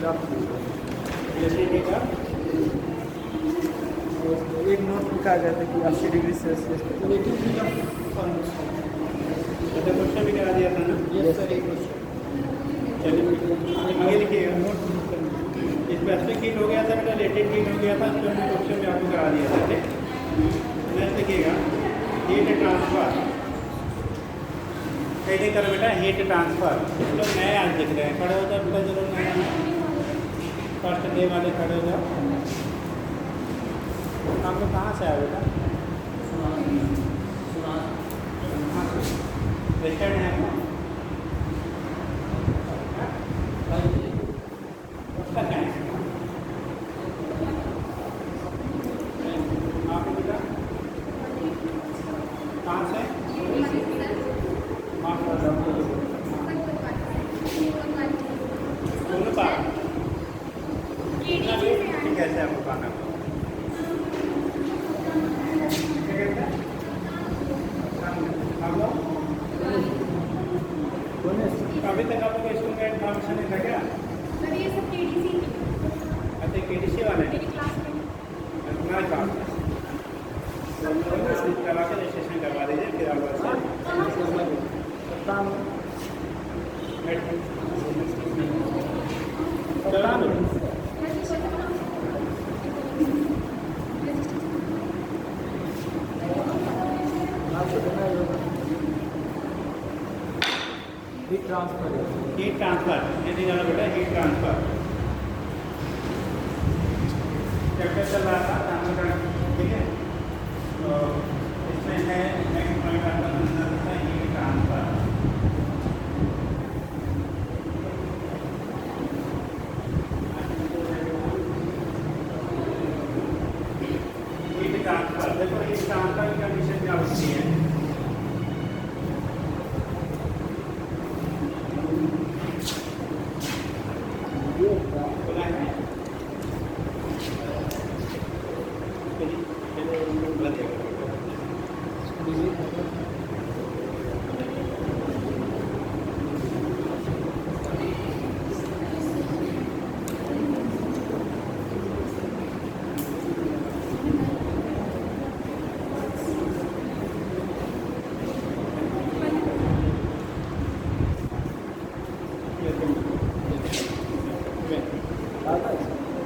Acidity का एक note लिखा गया था कि 80 डिग्री सेल्सियस पे। ऐसा क्वेश्चन भी करा दिया था ना। यस सर, एक चलिए आगे लिखिएगा। स्पेसिफिक हीट हो गया था बेटा, लेटेंट हीट हो गया था, तो हमने क्वेश्चन में आपको करा दिया था। ठीक, नेक्स्ट लिखिएगा हीट ट्रांसफर। हेडिंग करो बेटा हीट ट्रांसफर। लोग नए आज लिख रहे हैं, खड़े हो जाओ बेटा, जो लोग नए हैं फर्स्ट डे वाले खड़े हो जाओ। आप लोग कहाँ से आए बेटा? वेस्टर्न है आपका? उसका क्या है आप बेटा कहाँ से? दोनों पार कैसे आपको पाना? अभी तक आप लोग स्कूल का इन्फॉर्मेशन नहीं था क्या? अच्छा KDC वाले तुम्हारे पास करवा के रजिस्ट्रेशन करवा दीजिए, फिर आप हीट ट्रांसफर यदि जाना बेटा हीट ट्रांसफर चैप्टर चल रहा था ट्रांसफर। ठीक है, तो इसमें है नेक्स्ट पॉइंट आपका अंदर है हीट ट्रांसफर। हीट ट्रांसफर देखो, हीट ट्रांसफर की कंडीशन क्या होती है?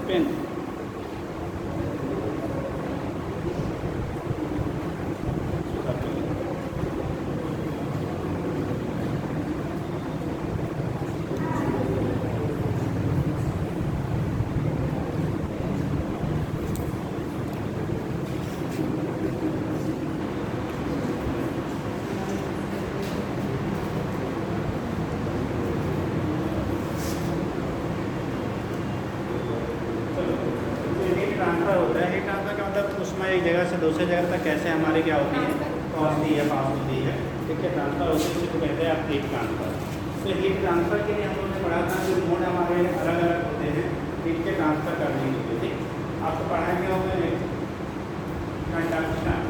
पेन ट्रांसफर होता है। हीट ट्रांसफर का मतलब उसमें एक जगह से दूसरी जगह तक कैसे हमारी क्या होती है, पहुँचती है, पास होती है। ठीक है, ट्रांसफर होती है, उसको कहते हैं आप हीट ट्रांसफर। तो हीट ट्रांसफर के लिए हम लोगों ने पढ़ा था जो मोड हमारे अलग अलग होते हैं हीट के ट्रांसफर करने के लिए। ठीक, आपको पढ़ाएंगे होंगे कंडक्शन,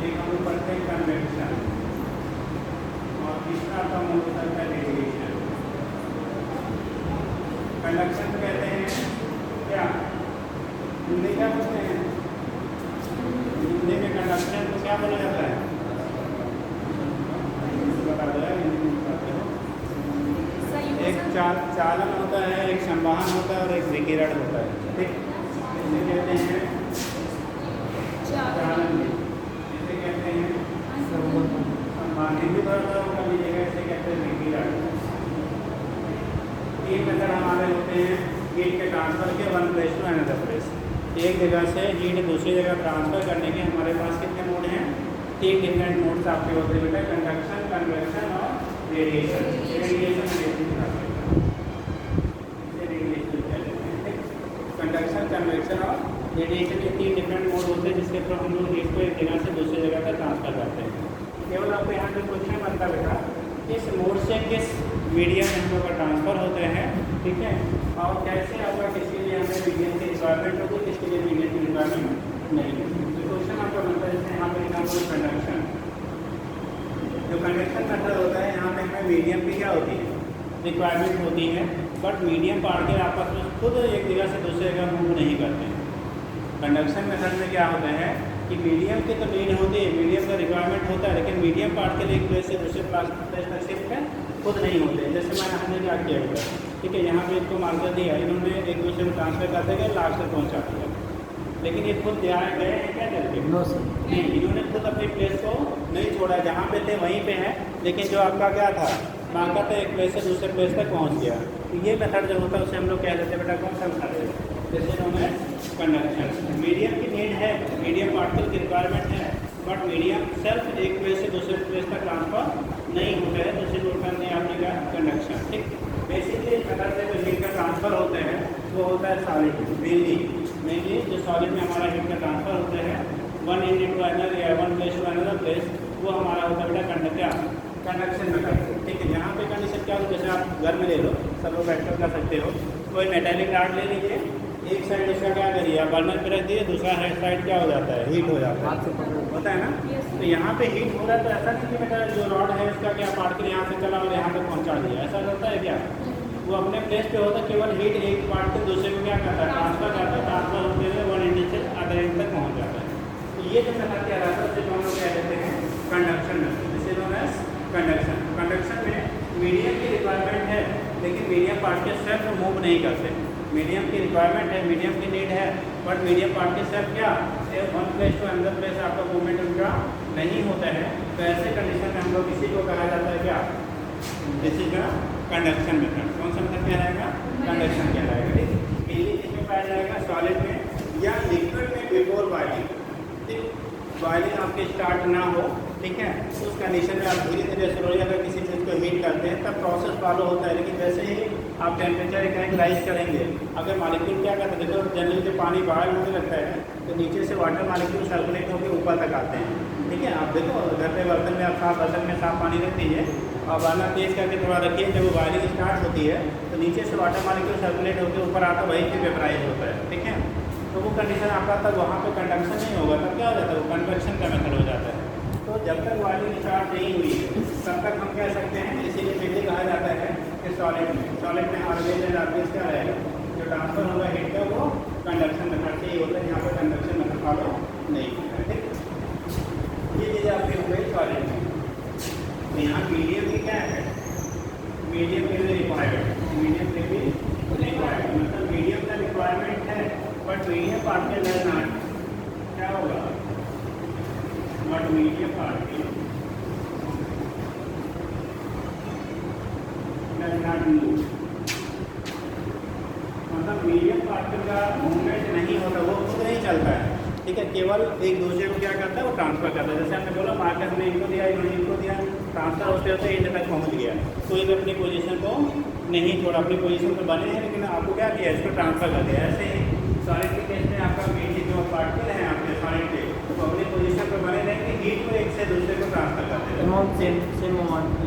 एक हम लोग पढ़ते हैं कन्वेक्शन, और तीसरा आपका मोड होता है रेडिएशन। कंडक्शन कहते हैं क्या, हिंदी क्या बोलते हैं? हिंदी में कंडक्शन को क्या बोला जाता है? बता दो यार, हिंदी में बताते हो। एक चालन होता है, एक संवहन होता है और एक विकिरण होता है। ठीक, इसे कहते हैं चालन, इसे कहते हैं संवहन। हिंदी थोड़ा कर लीजिएगा, इसे कहते हैं विकिरण। तीन मेथड हमारे होते हैं हीट के ट्रांसफर के, 1 प्लेस टू अनदर प्लेस। एक जगह से हीट दूसरी जगह ट्रांसफर करने के हमारे पास कितने मोड हैं? 3 डिफरेंट मोड्स आपके होते हैं बेटा, कंडक्शन, कन्वेक्शन और रेडिएशन। कंडक्शन, कन्वेक्शन और रेडिएशन के 3 डिफरेंट मोड होते हैं जिसके थ्रू हम लोग हीट को एक जगह से दूसरी जगह तक ट्रांसफर करते हैं। केवल आपको यहाँ पे क्वेश्चन बनता बेटा किस मोड से किस मीडियम में हम लोग का ट्रांसफर होते हैं। ठीक है, और कैसे आपका किसके लिए हमें मीडियम की रिक्वायरमेंट होगी, किसके लिए मीडियम की रिक्वायरमेंट नहीं है। तो क्वेश्चन आपका बनता है जैसे यहाँ पर लिखा हुआ कंडक्शन, जो कंडक्शन मेथड होता है यहाँ पे हमें मीडियम की क्या होती है, रिक्वायरमेंट होती है, बट मीडियम पार्टिकल आपस में खुद एक जगह से दूसरी जगह मूव नहीं करते हैं। कंडक्शन मेथड में क्या होता है कि मीडियम की तो नीड होती है, मीडियम का रिक्वायरमेंट होता है, लेकिन मीडियम पार्टिकल एक प्लेस से दूसरे प्लेस तक शिफ्ट है खुद नहीं होते। जैसे हमने क्या किया होगा, ठीक है, यहाँ पे इसको मार्कर दिया, इन्होंने एक दूसरे में ट्रांसफर करते गए, लास्ट तक पहुँचा दिया, लेकिन ये खुद गए हैं क्या करके? नो सर, नहीं, इन्होंने खुद अपनी प्लेस को नहीं छोड़ा, जहाँ पे थे वहीं पे है, लेकिन जो आपका क्या था मार्कर था एक प्लेस से दूसरे प्लेस तक पहुँच गया। तो ये मेथड जो होता है उसे हम लोग कह देते हैं बेटा कौन सा मेथड है? जैसे इन्होंने कंडक्शन, मीडियम की नीड है, मीडियम पार्टिकल की रिक्वायरमेंट है, बट मीडियम सेल्फ एक प्लेस से दूसरे प्लेस तक ट्रांसफर नहीं होता है, तो इसे बोलते हैं आपने का कंडक्शन। ठीक, बेसिकली इस मेथड से जो हीट का ट्रांसफर होते हैं वो होता है सॉलिड, मेनली जो सॉलिड में हमारा हीट का ट्रांसफर होते हैं वन इंड टू अनदर या one place to another place, वो हमारा होता है बेटा कंडक्शन मेथड। ठीक है, यहाँ पे कंडीशन क्या हो, जैसे आप घर में ले लो, सब लोग बैठ कर सकते हो, कोई मेटेलिक राड ले लीजिए, एक साइड उसका क्या करिए आप बर्नर पर रख दिए, दूसरा साइड क्या हो जाता है, हीट हो जाता है, होता है ना। तो यहाँ पे हीट हो रहा है, तो ऐसा नहीं कि बेटा जो रॉड है उसका क्या पार्टिकल यहाँ से चला और यहाँ तक पहुँचा दिया, ऐसा होता है क्या? वो अपने प्लेस पे होता है, केवल हीट एक पार्टिकल दूसरे में क्या करता है, ट्रांसफर करता है, ट्रांसफर होते हुए वन इंड से अदर इंड तक पहुँच जाता है। तो ये जो मेथड क्या रहता है उसे हम लोग क्या कहते हैं कंडक्शन मेथड, जिसे नोन एज कंडक्शन। कंडक्शन में मीडियम की रिक्वायरमेंट है, लेकिन मीडियम पार्टिकल सेल्फ मूव नहीं करते। मीडियम की रिक्वायरमेंट है, मीडियम की नीड है, बट मीडियम पार्टिकल सेल्फ क्या one place to another place आपका मूवमेंट उनका नहीं होता है। तो ऐसे कंडीशन में हम लोग इसी को कहा जाता है क्या, इसी का कंडक्शन मेथड। कौन सा मेथड क्या रहेगा? कंडक्शन क्या रहेगा? ठीक, मेनली इसमें पाया जाएगा सॉलिड में या लिक्विड में बिफोर बॉइलिंग। ठीक, बॉइलिंग आपके स्टार्ट ना हो, ठीक है, उस कंडीशन में आप धीरे धीरे स्लोली अगर किसी चीज़ को हीट करते हैं तब प्रोसेस फॉलो होता है। लेकिन जैसे ही आप टेम्परेचर एक राइज करेंगे, अगर मॉलिक्यूल क्या करते हैं, देखो जनरली जब पानी बॉयल होने लगता है तो नीचे से वाटर मॉलिक्यूल सर्कुलेट होकर ऊपर तक आते हैं। ठीक है, आप देखो घर पे बर्तन में आप साफ बर्तन में साफ पानी रख दीजिए और बर्नर तेज करके थोड़ा रखिए, जब वो बॉइलिंग स्टार्ट होती है तो नीचे से वाटर मॉलिक्यूल सर्कुलेट होकर ऊपर आता है, वही फिर वेपराइज होता है। ठीक है, तो वो कंडीशन आपका तब वहाँ पे कंडक्शन नहीं होगा, तब क्या हो जाता है, वो कन्वेक्शन का मेथड हो जाता है। तो जब तक बॉइलिंग स्टार्ट नहीं हुई है तब तक हम कह सकते हैं, इसीलिए पहले कहा जाता है कि सॉलिड में ऑलवेज एंड ऑलवेज क्या रहेगा, जो ट्रांसफर होगा हीट का वो कंडक्शन मेथड से ही होता है, यहाँ पर कंडक्शन मेथड फॉलो नहीं होता है। ठीक, ये चीज़ें आपकी हो गई सॉलिड में। तो यहाँ मीडियम की क्या है, मीडियम के लिए रिक्वायरमेंट, मीडियम के भी रिक्वायरमेंट, मतलब मीडियम का रिक्वायरमेंट है, बट मीडियम पार्टिकल है नॉट, क्या होगा, but medium particle does not move, मतलब मीडियम पार्टिकल का मूवमेंट नहीं होता, वो खुद नहीं चलता है। ठीक है, केवल एक दूसरे को क्या करता है, वो ट्रांसफर करता है। जैसे हमने बोला मार्कर हमने इनको दिया, इन्होंने इनको दिया, ट्रांसफर होते होते इंड तक पहुंच गया, कोई भी अपनी पोजीशन को नहीं छोड़ा, अपनी पोजीशन पर बने हैं, लेकिन आपको क्या किया, इसको ट्रांसफर कर दिया। ऐसे ही सॉलिड के केस में आपका मेनली जो पार्टिकल हैं आपके सॉलिड के, तो अपनी पोजीशन पर बने रहेंगे, हीट को एक से दूसरे को ट्रांसफर करते हैं। Same amount.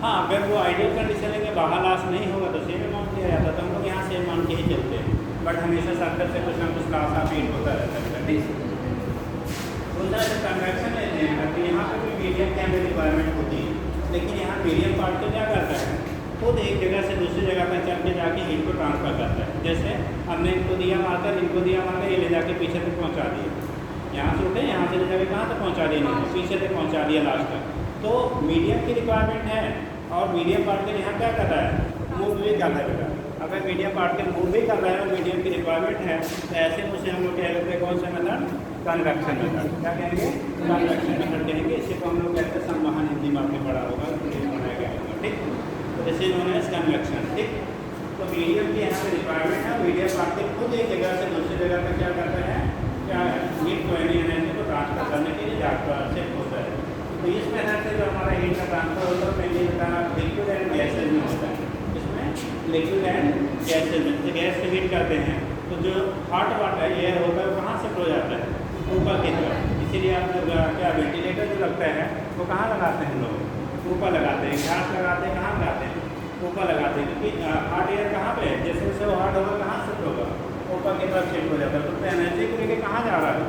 हाँ, अगर वो आइडियल कंडीशन है कि बाहर लॉस नहीं होगा तो सेम अमाउंट दिया जाता है, तो हम लोग यहाँ सेम अमाउंट के ही चलते हैं, बट हमेशा सर्कल से कुछ ना कुछ लॉस आप हीट होता रहता है। दूसरा जब कन्वेक्शन लेते हैं तो यहाँ पर भी मीडियम की हमें रिक्वायरमेंट होती है, लेकिन यहाँ मीडियम पार्टिकल क्या करता है, खुद एक जगह से दूसरी जगह पर चल के जाके हीट को ट्रांसफर करता है। जैसे हमने इनको दिया मार्कर, इनको दिया मार्कर, ये ले जाके पीछे तक पहुँचा दिए, यहाँ से उठे, यहाँ से ले जाके कहाँ तक पहुँचा दिए, नहीं पीछे तक पहुँचा दिया लास्ट तक। तो मीडियम की रिक्वायरमेंट है, और मीडियम पार्टिकल यहाँ क्या कर रहा है, मूव भी कर रहा है बेटा। अगर मीडियम पार्टिकल मूव भी कर रहा है और मीडियम की रिक्वायरमेंट है, तो ऐसे में उसे हम लोग क्या कहते हैं, कौन सा मेथड, कन्वेक्शन मेथड। क्या कहेंगे, कन्वेक्शन मेथड कहेंगे। इसी को हम लोग कहते हैं, संवहन हिंदी में आपने पढ़ा होगा, बनाया गया होगा। ठीक, तो this is known as convection. ठीक, तो मीडियम की यहाँ पे रिक्वायरमेंट है, मीडियम पार्टिकल खुद एक जगह से दूसरी जगह तक क्या करता है, क्या हीट को एनर्जी को ट्रांसफर करने के लिए जाता शिफ्ट होता है। तो इस मेथड से जो हमारा हीट का ट्रांसफर होता है, पहले बताना लिक्विड एंड गैसेज में होता है। इसमें लिक्विड एंड गैसेज में, तो गैस से हीट करते हैं तो जो हॉट वाटर एयर होता है वो कहाँ से हो जाता है, ऊपर की तरफ। इसीलिए आप लोग क्या वेंटिलेटर जो लगता है वो कहाँ लगाते हैं, लोग ऊपर लगाते हैं, घास लगाते हैं, कहाँ लगाते हैं, ऊपर लगाते हैं, क्योंकि हॉट एयर कहाँ पे है, जैसे जैसे वो हॉट होगा कहाँ शिफ्ट होगा, ऊपर की तरफ शिफ्ट हो जाता है। तो एनर्जी को लेकर कहाँ जा रहा है,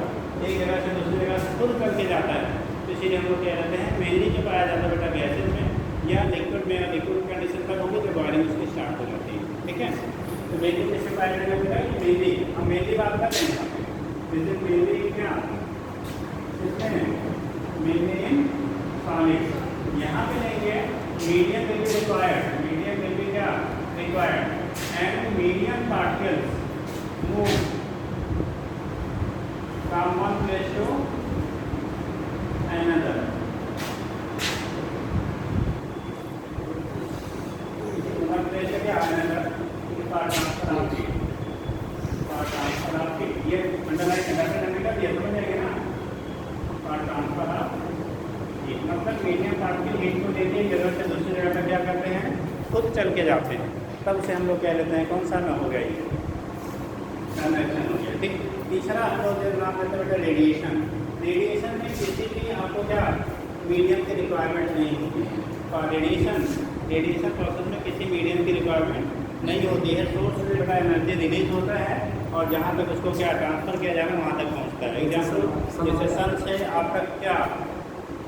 एक जगह से दूसरी जगह से खुद करके जाता है। तो इसीलिए हम लोग क्या कहते हैं, मेनली जो पाया जाता है बेटा गैसेज में, या लिक्विड में लिक्विड कंडीशन तक होगी तो वायरिंग उसकी स्टार्ट हो जाती है। ठीक है, तो मेनली जैसे वायरिंग होगा मेनली हम मेनली बात कर रहे हैं यहाँ पे, जैसे मेनली क्या मेनली सॉलिड यहाँ पे लेंगे medium will be required, medium will be क्या required and medium particles move from one place to another. One place से क्या another पार्ट ट्रांसफर आपकी ये अंडरलाइन करने का ये समझ आएगा ना, पार्ट ट्रांसफर आप ये मतलब मीडियम पार्ट की हीट को देते हैं जगह से दूसरी जगह पर क्या करते हैं खुद चल के जाते हैं, तब उसे हम लोग कह लेते हैं कौन सा ना हो गया ये ट्रांजैक्शन हो गया। ठीक, तीसरा हम लोग नाम लेते हैं रेडिएशन। रेडिएशन में किसी भी आपको क्या मीडियम की रिक्वायरमेंट नहीं होती है, और रेडिएशन प्रोसेस में किसी मीडियम की रिक्वायरमेंट नहीं होती है। सोर्स से बड़ा एनर्जी रिलीज होता है और जहाँ तक उसको क्या ट्रांसफर किया जाएगा वहाँ तक पहुँचता है। एग्जाम्पल जैसे सन से आप तक क्या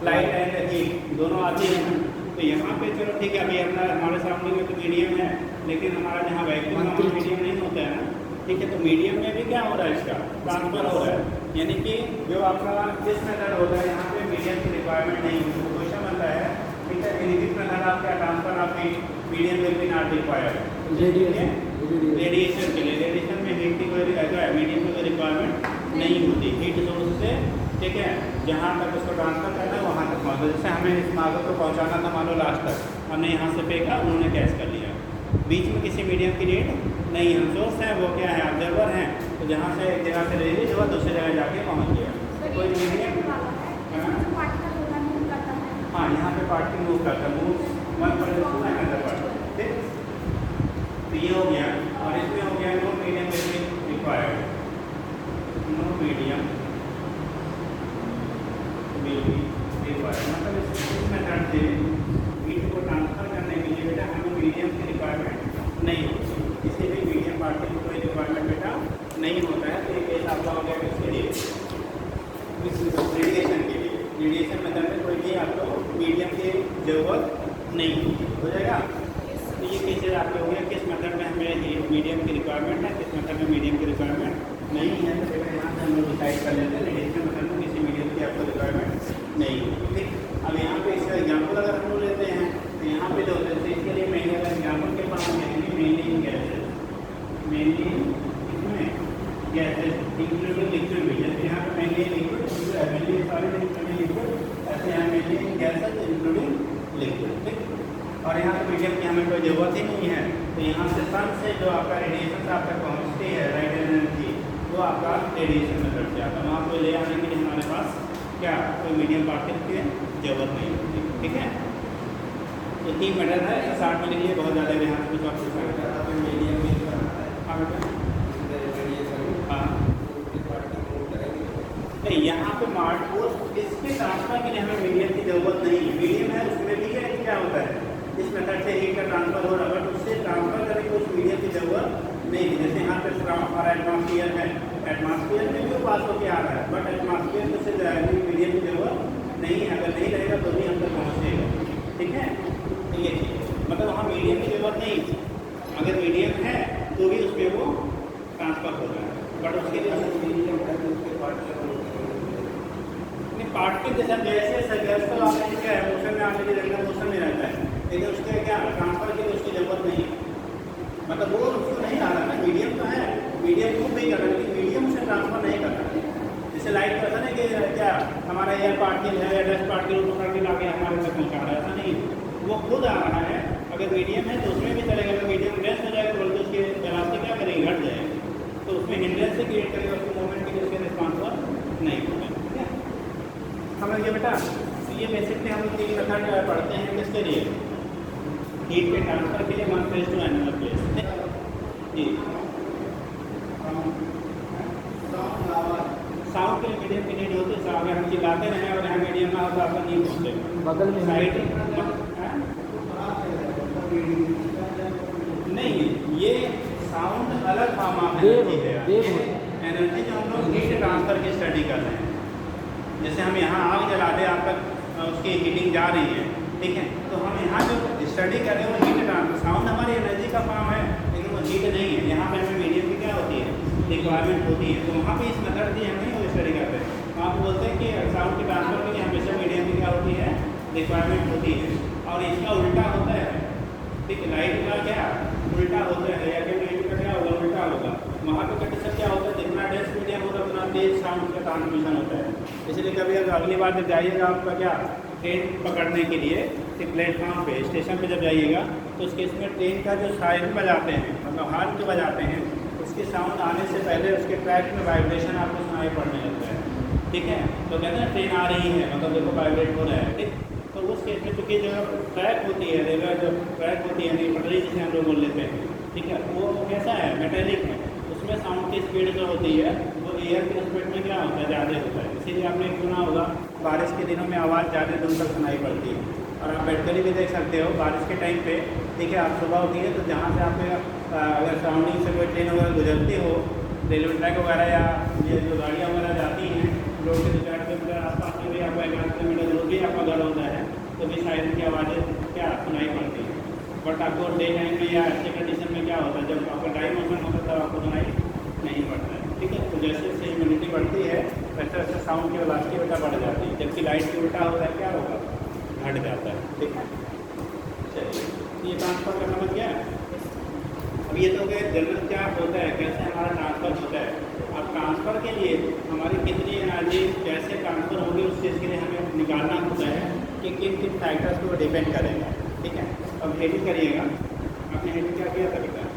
लाइट एंड हीट दोनों आती हैं, तो यहाँ पे चलो ठीक है अभी अपना हमारे सामने में तो मीडियम है, लेकिन हमारा जहाँ वैक्यूम है वहाँ मीडियम नहीं होता है ना। ठीक है, तो मीडियम में भी क्या हो रहा है इसका ट्रांसफर हो रहा है, यानी कि जो आपका किस मेथड होता है यहाँ पे मीडियम की रिक्वायरमेंट नहीं होती। तो क्वेश्चन बनता है ठीक है इन दिस मेथड आप क्या ट्रांसफर आपकी medium will B not required radiation के लिए। रेडिएशन में हीट की कोई मीडियम की कोई रिक्वायरमेंट नहीं होती, हीट सोर्स से ठीक है जहाँ तक उसको ट्रांसफर करना है वहाँ तक पहुँचो। जैसे हमें इस मार्ग को पहुँचाना था मान लो लास्ट तक, हमने यहाँ से फेंका उन्होंने कैच कर लिया, बीच में किसी मीडियम की नीड नहीं है। सोर्स है वो क्या है ऑब्जर्वर हैं, तो जहाँ से एक जगह से रिलीज हुआ दूसरी जगह जाके पहुँच गया कोई मीडियम। हाँ यहाँ पे पार्टिकल मूव करता है, move one percent another particle. ठीक, तो ये हो गया और इसमें हो गया no medium will be required, no medium will be required मतलब इस मेथड से हीट को ट्रांसफर करने के लिए बेटा हमें मीडियम की रिक्वायरमेंट नहीं होती, किसी भी मीडियम पार्टिकल को कोई रिक्वायरमेंट बेटा नहीं होता है। तो ये केस आपका हो गया किसके लिए रेडिएशन के लिए। रेडिएशन मेथड में कोई भी आपको मीडियम की ज़रूरत नहीं होती, हो जाएगा। तो ये केसेज आपके हो गया किस मेथड में हमें मीडियम की रिक्वायरमेंट है, किस मेथड में मीडियम की रिक्वायरमेंट नहीं है। तो बेटा यहाँ से हम लोग डिसाइड कर लेते हैं रेडिएशन मेथड में किसी मीडियम की आपको रिक्वायरमेंट नहीं होती। ठीक, अब यहाँ पे इसका एग्जाम्पल अगर हम लोग लेते हैं तो यहाँ पे जो होते हैं इसके लिए मेनली अगर एग्जाम्पल के पास मेनली गैसेज, मेनली इसमें गैसेज इंक्लूडिंग लिक्विड भी, जैसे यहाँ पे mainly liquid mainly solid including liquid, ऐसे यहाँ मेनली गैसेज इंक्लूडिंग लिक्विड। ठीक, और यहाँ पे मीडियम की हमें कोई ज़रूरत ही नहीं है। तो यहाँ से सन से जो आपका रेडिएशन आप तक पहुँचती है राइट एनर्जी वो आपका रेडिएशन मेथड से आता है, वहाँ को ले आने के लिए हमारे पास क्या कोई मीडियम पार्टिकल की जरूरत नहीं होती। ठीक है, ये 3 मेथड है, 60 में लिखिए बहुत ज़्यादा यहाँ से कुछ आप मीडियम में हाँ नहीं यहाँ पे मार्ट वो इसके ट्रांसफर के लिए हमें मीडियम की ज़रूरत नहीं है। मीडियम है उसमें भी क्या होता है इस मेथड से हीट का ट्रांसफर हो रहा है, बट उससे ट्रांसफर करने की उस मीडियम की ज़रूरत नहीं है। जैसे यहाँ पे हमारा एटमॉस्फेयर है, एटमॉस्फेयर में भी पास होकर आ रहा है, बट एटमॉस्फेयर से मीडियम की ज़रूरत नहीं है, अगर नहीं रहेगा तो भी हम तक पहुँचेगा। ठीक है, तो ये चीज़ मतलब वहाँ मीडियम की ज़रूरत नहीं, अगर मीडियम है तो भी उसमें वो ट्रांसफर हो रहा है, बट उसके लिए पार्ट के जैसा जैसे गैस को आने की क्या है मोशन में आने की जगह मोशन में रहता है, लेकिन उसके क्या ट्रांसफर के लिए उसकी ज़रूरत नहीं है, मतलब वो उसको नहीं आ रहा है। मीडियम तो है, मीडियम को भी कर रहा है लेकिन मीडियम से ट्रांसफर नहीं कर रहा है। जैसे लाइट का ऐसा नहीं कि क्या हमारा एयर पार्टिकल है या डस्ट पार्टिकल पकड़ के लाके हमारे तक पहुँचा रहा है, ऐसा नहीं, वो खुद आ रहा है। अगर मीडियम है तो उसमें भी चलेगा, अगर मीडियम गैस हो जाएगा बल्कि उसकी वेलोसिटी क्या करेगी घट जाएगी, तो उसमें हिंड्रेंस से क्रिएट करेगा, उसके मूवमेंट के लिए उसके रिस्पॉन्सिबल नहीं होगा। ठीक है, समझिए बेटा। तो ये बेसिकली हम 3 मेथड पढ़ते हैं किसके लिए हीट के ट्रांसफर के लिए one place to another place. जी साउंड के लिए मीडियम की नीड होती है, अगर हम चिल्लाते रहें और यहाँ मीडियम ना हो तो आपका नहीं पहुँचेगा बगल में साइड नहीं, ये साउंड अलग फॉर्म ऑफ एनर्जी है, एनर्जी जो हम लोग हीट ट्रांसफर की स्टडी कर रहे हैं। जैसे हम यहाँ आग जला दे आप तक उसकी हीटिंग जा रही है, ठीक है। तो हम यहाँ जो स्टडी कर रहे हैं वो हीट ट्रांसफर, साउंड हमारी एनर्जी का फॉर्म है लेकिन वो हीट नहीं है। यहाँ पे हमें मीडियम की क्या होती है, रिक्वायरमेंट होती है। तो वहाँ पे इस मेथड से हम नहीं वो स्टडी करते हैं। वहाँ पे बोलते हैं कि साउंड के ट्रांसफर के लिए हमेशा मीडियम की क्या होती है, रिक्वायरमेंट होती है। और इसका उल्टा होता है, ठीक है, लाइट का क्या उल्टा होता है, या कि लाइट का क्या होगा, उल्टा होगा। वहाँ पे कंडीशन क्या होता है, जितना डेंस मीडियम होगा उतना तेज साउंड का ट्रांसमिशन होता है। इसलिए कभी अगर अगली बार जब जाइएगा आपका क्या ट्रेन पकड़ने के लिए प्लेटफॉर्म पे स्टेशन पे जब जाइएगा तो उसके इसमें ट्रेन का जो सायरन बजाते हैं, मतलब हार्न जो बजाते हैं, उसके साउंड आने से पहले उसके ट्रैक में वाइब्रेशन आपको सुनाई पड़ने लगता है, ठीक है। तो कहते हैं ट्रेन आ रही है, मतलब देखो वाइब्रेट हो रहा है, ठीक। तो उस केस में चूँकि जो ट्रैक होती है, रेलवे जो ट्रैक होती है यानी पटरी जिसे हम लोग बोल लेते हैं, ठीक है, वो कैसा है, मेटेलिक है। उसमें साउंड की स्पीड जो होती है वो एयर की स्पीड में क्या होता है, ज़्यादा होता है। इसीलिए आपने सुना होगा बारिश के दिनों में आवाज़ ज़्यादा दूर तक सुनाई पड़ती है। और आप बैठकर भी देख सकते हो बारिश के टाइम पे, ठीक है, आप सुबह उठिए तो जहाँ से आपके अगर सराउंडिंग से कोई ट्रेन वगैरह गुजरती हो, रेलवे ट्रैक वगैरह या ये जो गाड़ियाँ वगैरह जाती हैं, रोड के 2-4 किलोमीटर आसपास में भी आपको 1-8 किलोमीटर दूर भी आपका घर होता है, तो भी सायरन की आवाज़ें क्या सुनाई पड़ती है। बट आपको डे टाइम में या अच्छे कंडीशन में क्या होता है, जब आपका ड्राई मौसम होता है तब आपको सुनाई नहीं पड़ता है, ठीक है। तो जैसे जैसे ह्यूमिडिटी बढ़ती है वैसे वैसे साउंड की वेलोसिटी बेटा बढ़ जाती है, जबकि लाइट की उल्टा होता है क्या होगा, घट जाता है, ठीक है। चलिए ये ट्रांसफर का समझ गया। अब ये तो गए जनरल क्या होता है, कैसे हमारा ट्रांसफ़र होता है। अब ट्रांसफ़र के लिए हमारी कितनी एनर्जी कैसे ट्रांसफ़र होगी उस चीज़ के लिए हमें निकालना होता है कि किन किन फैक्टर्स को डिपेंड करेगा, ठीक है। अब हेडिंग करिएगा, आपने हेडिंग क्या किया था बेटा,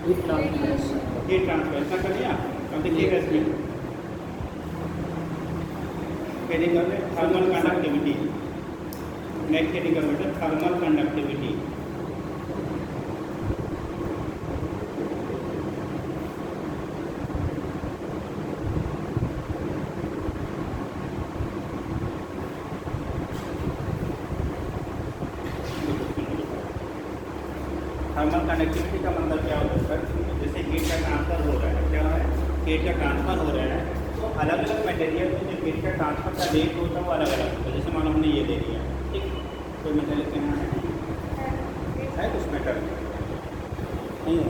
हीट ट्रांसफर ऐसा कर लिया। अब देखिएगा इसमें हेडिंग कर ले थर्मल कंडक्टिविटी, नेक्स्ट हेडिंग कर बेटा थर्मल कंडक्टिविटी। थर्मल कनेक्टिविटी का मतलब क्या होता है, जैसे हीट का ट्रांसफ़र हो रहा है, क्या है हीट का ट्रांसफ़र हो रहा है, तो अलग अलग मटेरियल में जो हीट का ट्रांसफ़र का रेट होता है वो अलग अलग होता है। जैसे मानो हमने ये ले लिया, ठीक, कोई मेटेरियल कहना है कुछ मेटल नहीं है,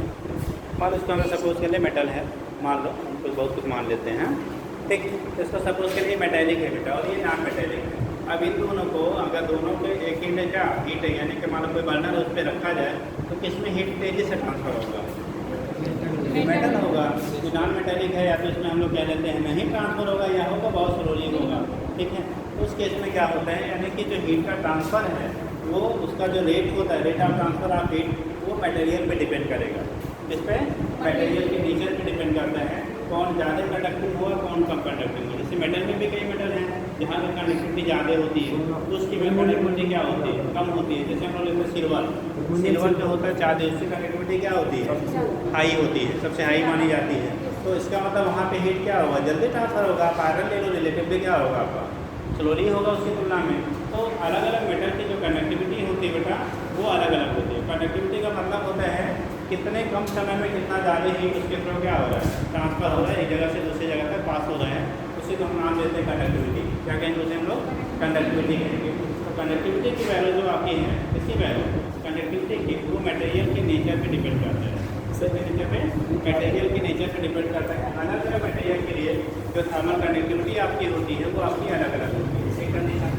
मान लो इसको हमें सपोज के लिए मेटल है, मान लो हम कुछ बहुत कुछ मान लेते हैं, ठीक। तो इसको सपोज के लिए मेटेलिक है बेटा और ये नॉन मेटेलिक है। अब इन दोनों को अगर दोनों के एक ही में क्या हीट है, यानी कि मान लो कोई बर्नर उस पर रखा जाए तो किसमें हीट तेज़ी से ट्रांसफ़र होगा, मेटल होगा। जो नॉन मेटेलिक है या तो इसमें हम लोग कह लेते हैं नहीं ट्रांसफ़र होगा या होगा बहुत स्लोली होगा, ठीक है। तो उस केस में क्या होता है, यानी कि जो हीट का ट्रांसफ़र है वो उसका जो रेट होता है, rate of transfer of heat, वो मटेरियल पे डिपेंड करेगा। इस पर मटेरियल के नेचर पे डिपेंड करता है कौन ज़्यादा कंडक्टिंग हुआ कौन कम कंडक्टिंग हुआ। जैसे मेटल में भी कई मेटल हैं जहाँ पर कंडक्टिविटी ज़्यादा होती है तो उसकी में कंडक्टिविटी क्या होती है, कम होती है। जैसे हम लोग लेते हैं सिल्वर जो होता है चांदी, उसकी कंडक्टिविटी क्या होती है, हाई होती है, सबसे हाई मानी जाती है। तो इसका मतलब वहाँ पे हीट क्या होगा, जल्दी ट्रांसफ़र होगा। आप आयरन ले लो, रिलेटिवली क्या होगा आपका, स्लोली होगा उसकी तुलना में। तो अलग अलग मेटल की जो कंडक्टिविटी होती है बेटा वो अलग अलग होती है। कंडक्टिविटी का मतलब होता है कितने कम समय में कितना ज़्यादा हीट उसके थ्रू क्या हो रहा है, ट्रांसफ़र हो रहा है, एक जगह से दूसरी जगह तक पास हो रहा है। उसी को हम नाम देते हैं कंडक्टिविटी। क्या कहेंगे उसे हम लोग, कंडक्टिविटी कहेंगे। तो कंडक्टिविटी की वैल्यू जो आपकी है, इसकी वैल्यू कंडक्टिविटी की वो मटेरियल के नेचर पे डिपेंड करता है। इसके नेचर पे मटेरियल के नेचर पे डिपेंड करता है। अलग अलग मटेरियल के लिए जो थर्मल कंडक्टिविटी आपकी होती है वो आपकी अलग अलग होती है, एक कंडीशन।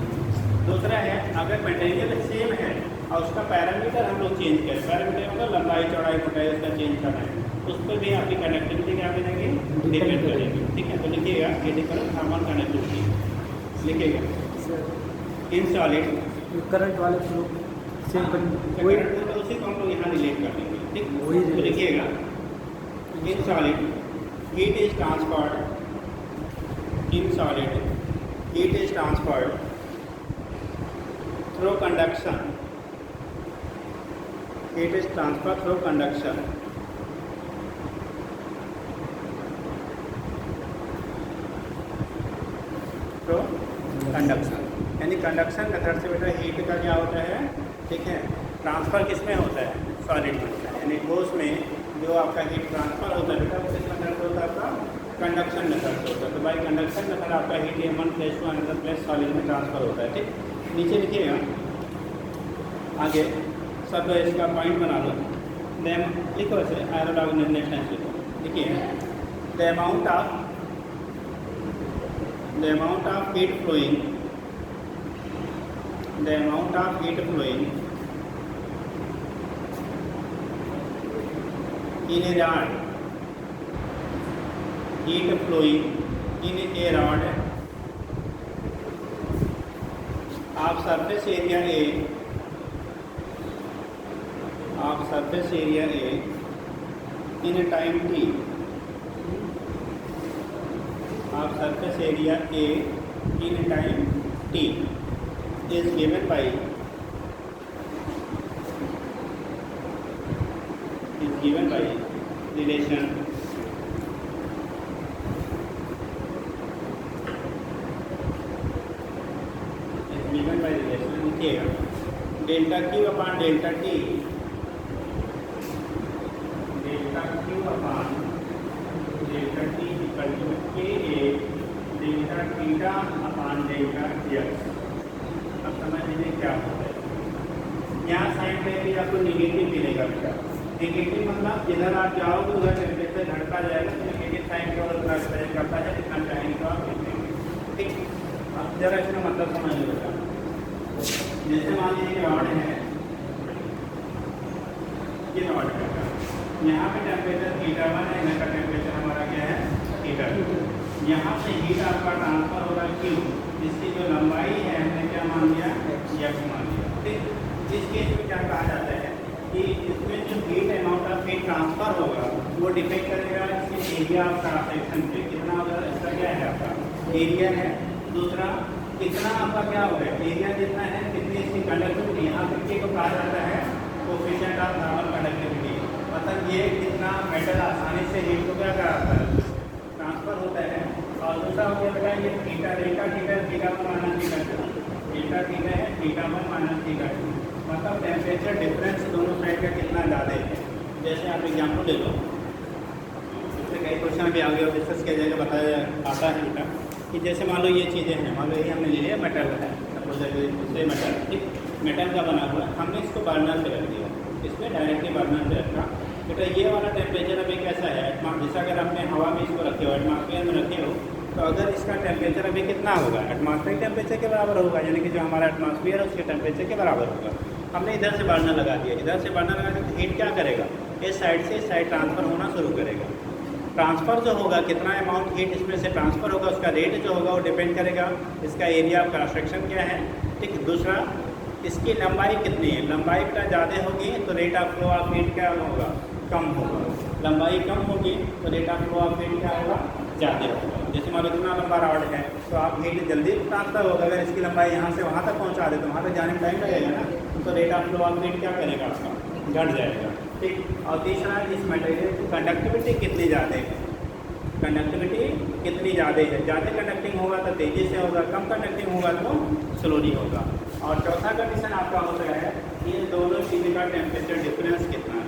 दूसरा है अगर मटेरियल सेम है और उसका पैरामीटर हम लोग चेंज करें, पैरामीटर मतलब लंबाई चौड़ाई मोटाई उसका चेंज करना है, उस पर भी आपकी कंडक्टिविटी क्या बनेगी, डिपेंड करेगी, ठीक है। तो लिखिएगा ये डिफरेंस थर्मल कंडक्टिविटी लिखिएगा। इन सॉलिड करंट वाले फ्लो सेम करंट उसी को हम लोग यहाँ रिलेट कर देंगे, ठीक। वही तो लिखिएगा in solid heat is transferred, in solid heat is transferred through conduction, heat is transferred through conduction, through conduction। यानी कंडक्शन मेथड से बेटा हीट का क्या होता है, ठीक है, ट्रांसफ़र किस में होता है, सॉलिड में होता है। यानी ठोस में जो आपका हीट ट्रांसफ़र होता है बेटा वो किस मेथड से होता है, आपका कंडक्शन मेथड से होता है। तो बाई कंडक्शन मेथड आपका heat one place to another place solid में ट्रांसफ़र होता है, ठीक। नीचे लिखिएगा आगे सब इसका पॉइंट बना लो। लिखो ऐसे एरोडायनेमिक्स लिखो। देखिए the amount of heat flowing in a rod, heat flowing in a rod of surface area A in a time t, of surface area A in a time t is given by relation here delta Q upon delta T, equal to Ka delta theta upon delta x। अब समझ लीजिए क्या होता है। यहाँ sign में भी आपको निगेटिव मिलेगा बेटा। नेगेटिव मतलब जिधर आप जाओगे उधर टेम्परेचर घटता जाएगा, तो नेगेटिव साइन की ओर ट्रांसफर करता है, जितना चाहेंगे तो आप लिखेंगे। ठीक, अब जरा इसका मतलब समझ लो बेटा। जैसे मान लीजिए रॉड है, ये रॉड है, यहाँ पे टेम्परेचर थीटा 1 है, यहाँ का टेम्परेचर हमारा क्या है थीटा 2। यहाँ से हीट आपका ट्रांसफर होगा Q, जिसकी जो लंबाई है हमने क्या मान लिया x मान लिया। ठीक, इस केस में क्या कहा जाता है कि इसमें जो heat amount of heat transfer होगा वो डिपेंड करेगा इसके एरिया ऑफ क्रॉस सेक्शन पे। कितना होगा, इसका क्या है आपका एरिया है। दूसरा कितना आपका क्या होगा एरिया जितना है, कितनी इसकी कंडक्टिविटी। यहाँ पे को कहा जाता है कोएफिशिएंट ऑफ थर्मल कंडक्टिविटी, मतलब ये कितना मेटल आसानी से हीट को क्या कराता है ट्रांसफर होता है। और दूसरा हो गया बेटा ये theta, delta theta, theta 1 minus theta 2, delta theta है थीटा 1 माइनस थीटा 2, मतलब टेम्परेचर डिफरेंस दोनों साइड का कितना ज़्यादा है। जैसे आप एग्जाम्पल ले लो, इससे कई क्वेश्चन भी आगे और डिस्कस किया जाएगा, बताया आता है बेटा कि जैसे मान लो ये चीज़ें हैं, मान लो ये हमने ले लिया मेटल है, सपोज दूसरे मेटल, ठीक मेटल का बना हुआ है, हमने इसको बर्नर पे रख दिया, इसमें डायरेक्टली बर्नर पे रखा बेटा। ये वाला टेम्परेचर अभी कैसा है, जैसा अगर आपने हवा में इसको रखे हो, एटमॉस्फेयर में रखे हो, तो अगर इसका टेम्परेचर अभी कितना होगा एटमॉस्फेरिक टेम्परेचर के बराबर होगा, यानी कि जो हमारा एटमॉस्फेयर है उसके टेम्परेचर के बराबर होगा। हमने इधर से बर्नर लगा दिया, इधर से बर्नर लगा दिया तो हीट क्या करेगा, इस साइड से इस साइड ट्रांसफ़र होना शुरू करेगा। ट्रांसफ़र जो होगा, कितना अमाउंट हीट इसमें से ट्रांसफ़र होगा, उसका रेट जो होगा वो डिपेंड करेगा इसका एरिया ऑफ क्रॉस सेक्शन क्या है। ठीक, दूसरा इसकी लंबाई कितनी है, लंबाई बेटा ज़्यादा होगी तो rate of flow of heat क्या होगा कम होगा, लंबाई कम होगी तो rate of flow of heat क्या होगा ज़्यादा होगा। जैसे मान लो इतना लंबा रॉड है तो आप हीट जल्दी ट्रांसफ़र होगा, अगर इसकी लंबाई यहाँ से वहाँ तक पहुँचा दे तो वहाँ तक जाने में टाइम लगेगा ना, तो rate of flow of heat क्या करेगा आपका घट जाएगा। ठीक, और तीसरा इस मटेरियल की कंडक्टिविटी कितनी ज़्यादा है, कंडक्टिविटी कितनी ज़्यादा है, ज़्यादा कंडक्टिंग होगा तो तेज़ी से होगा, कम कंडक्टिंग होगा तो स्लोली होगा। और चौथा कंडीशन आपका होता है ये दोनों चीज़ का टेम्परेचर डिफरेंस कितना है।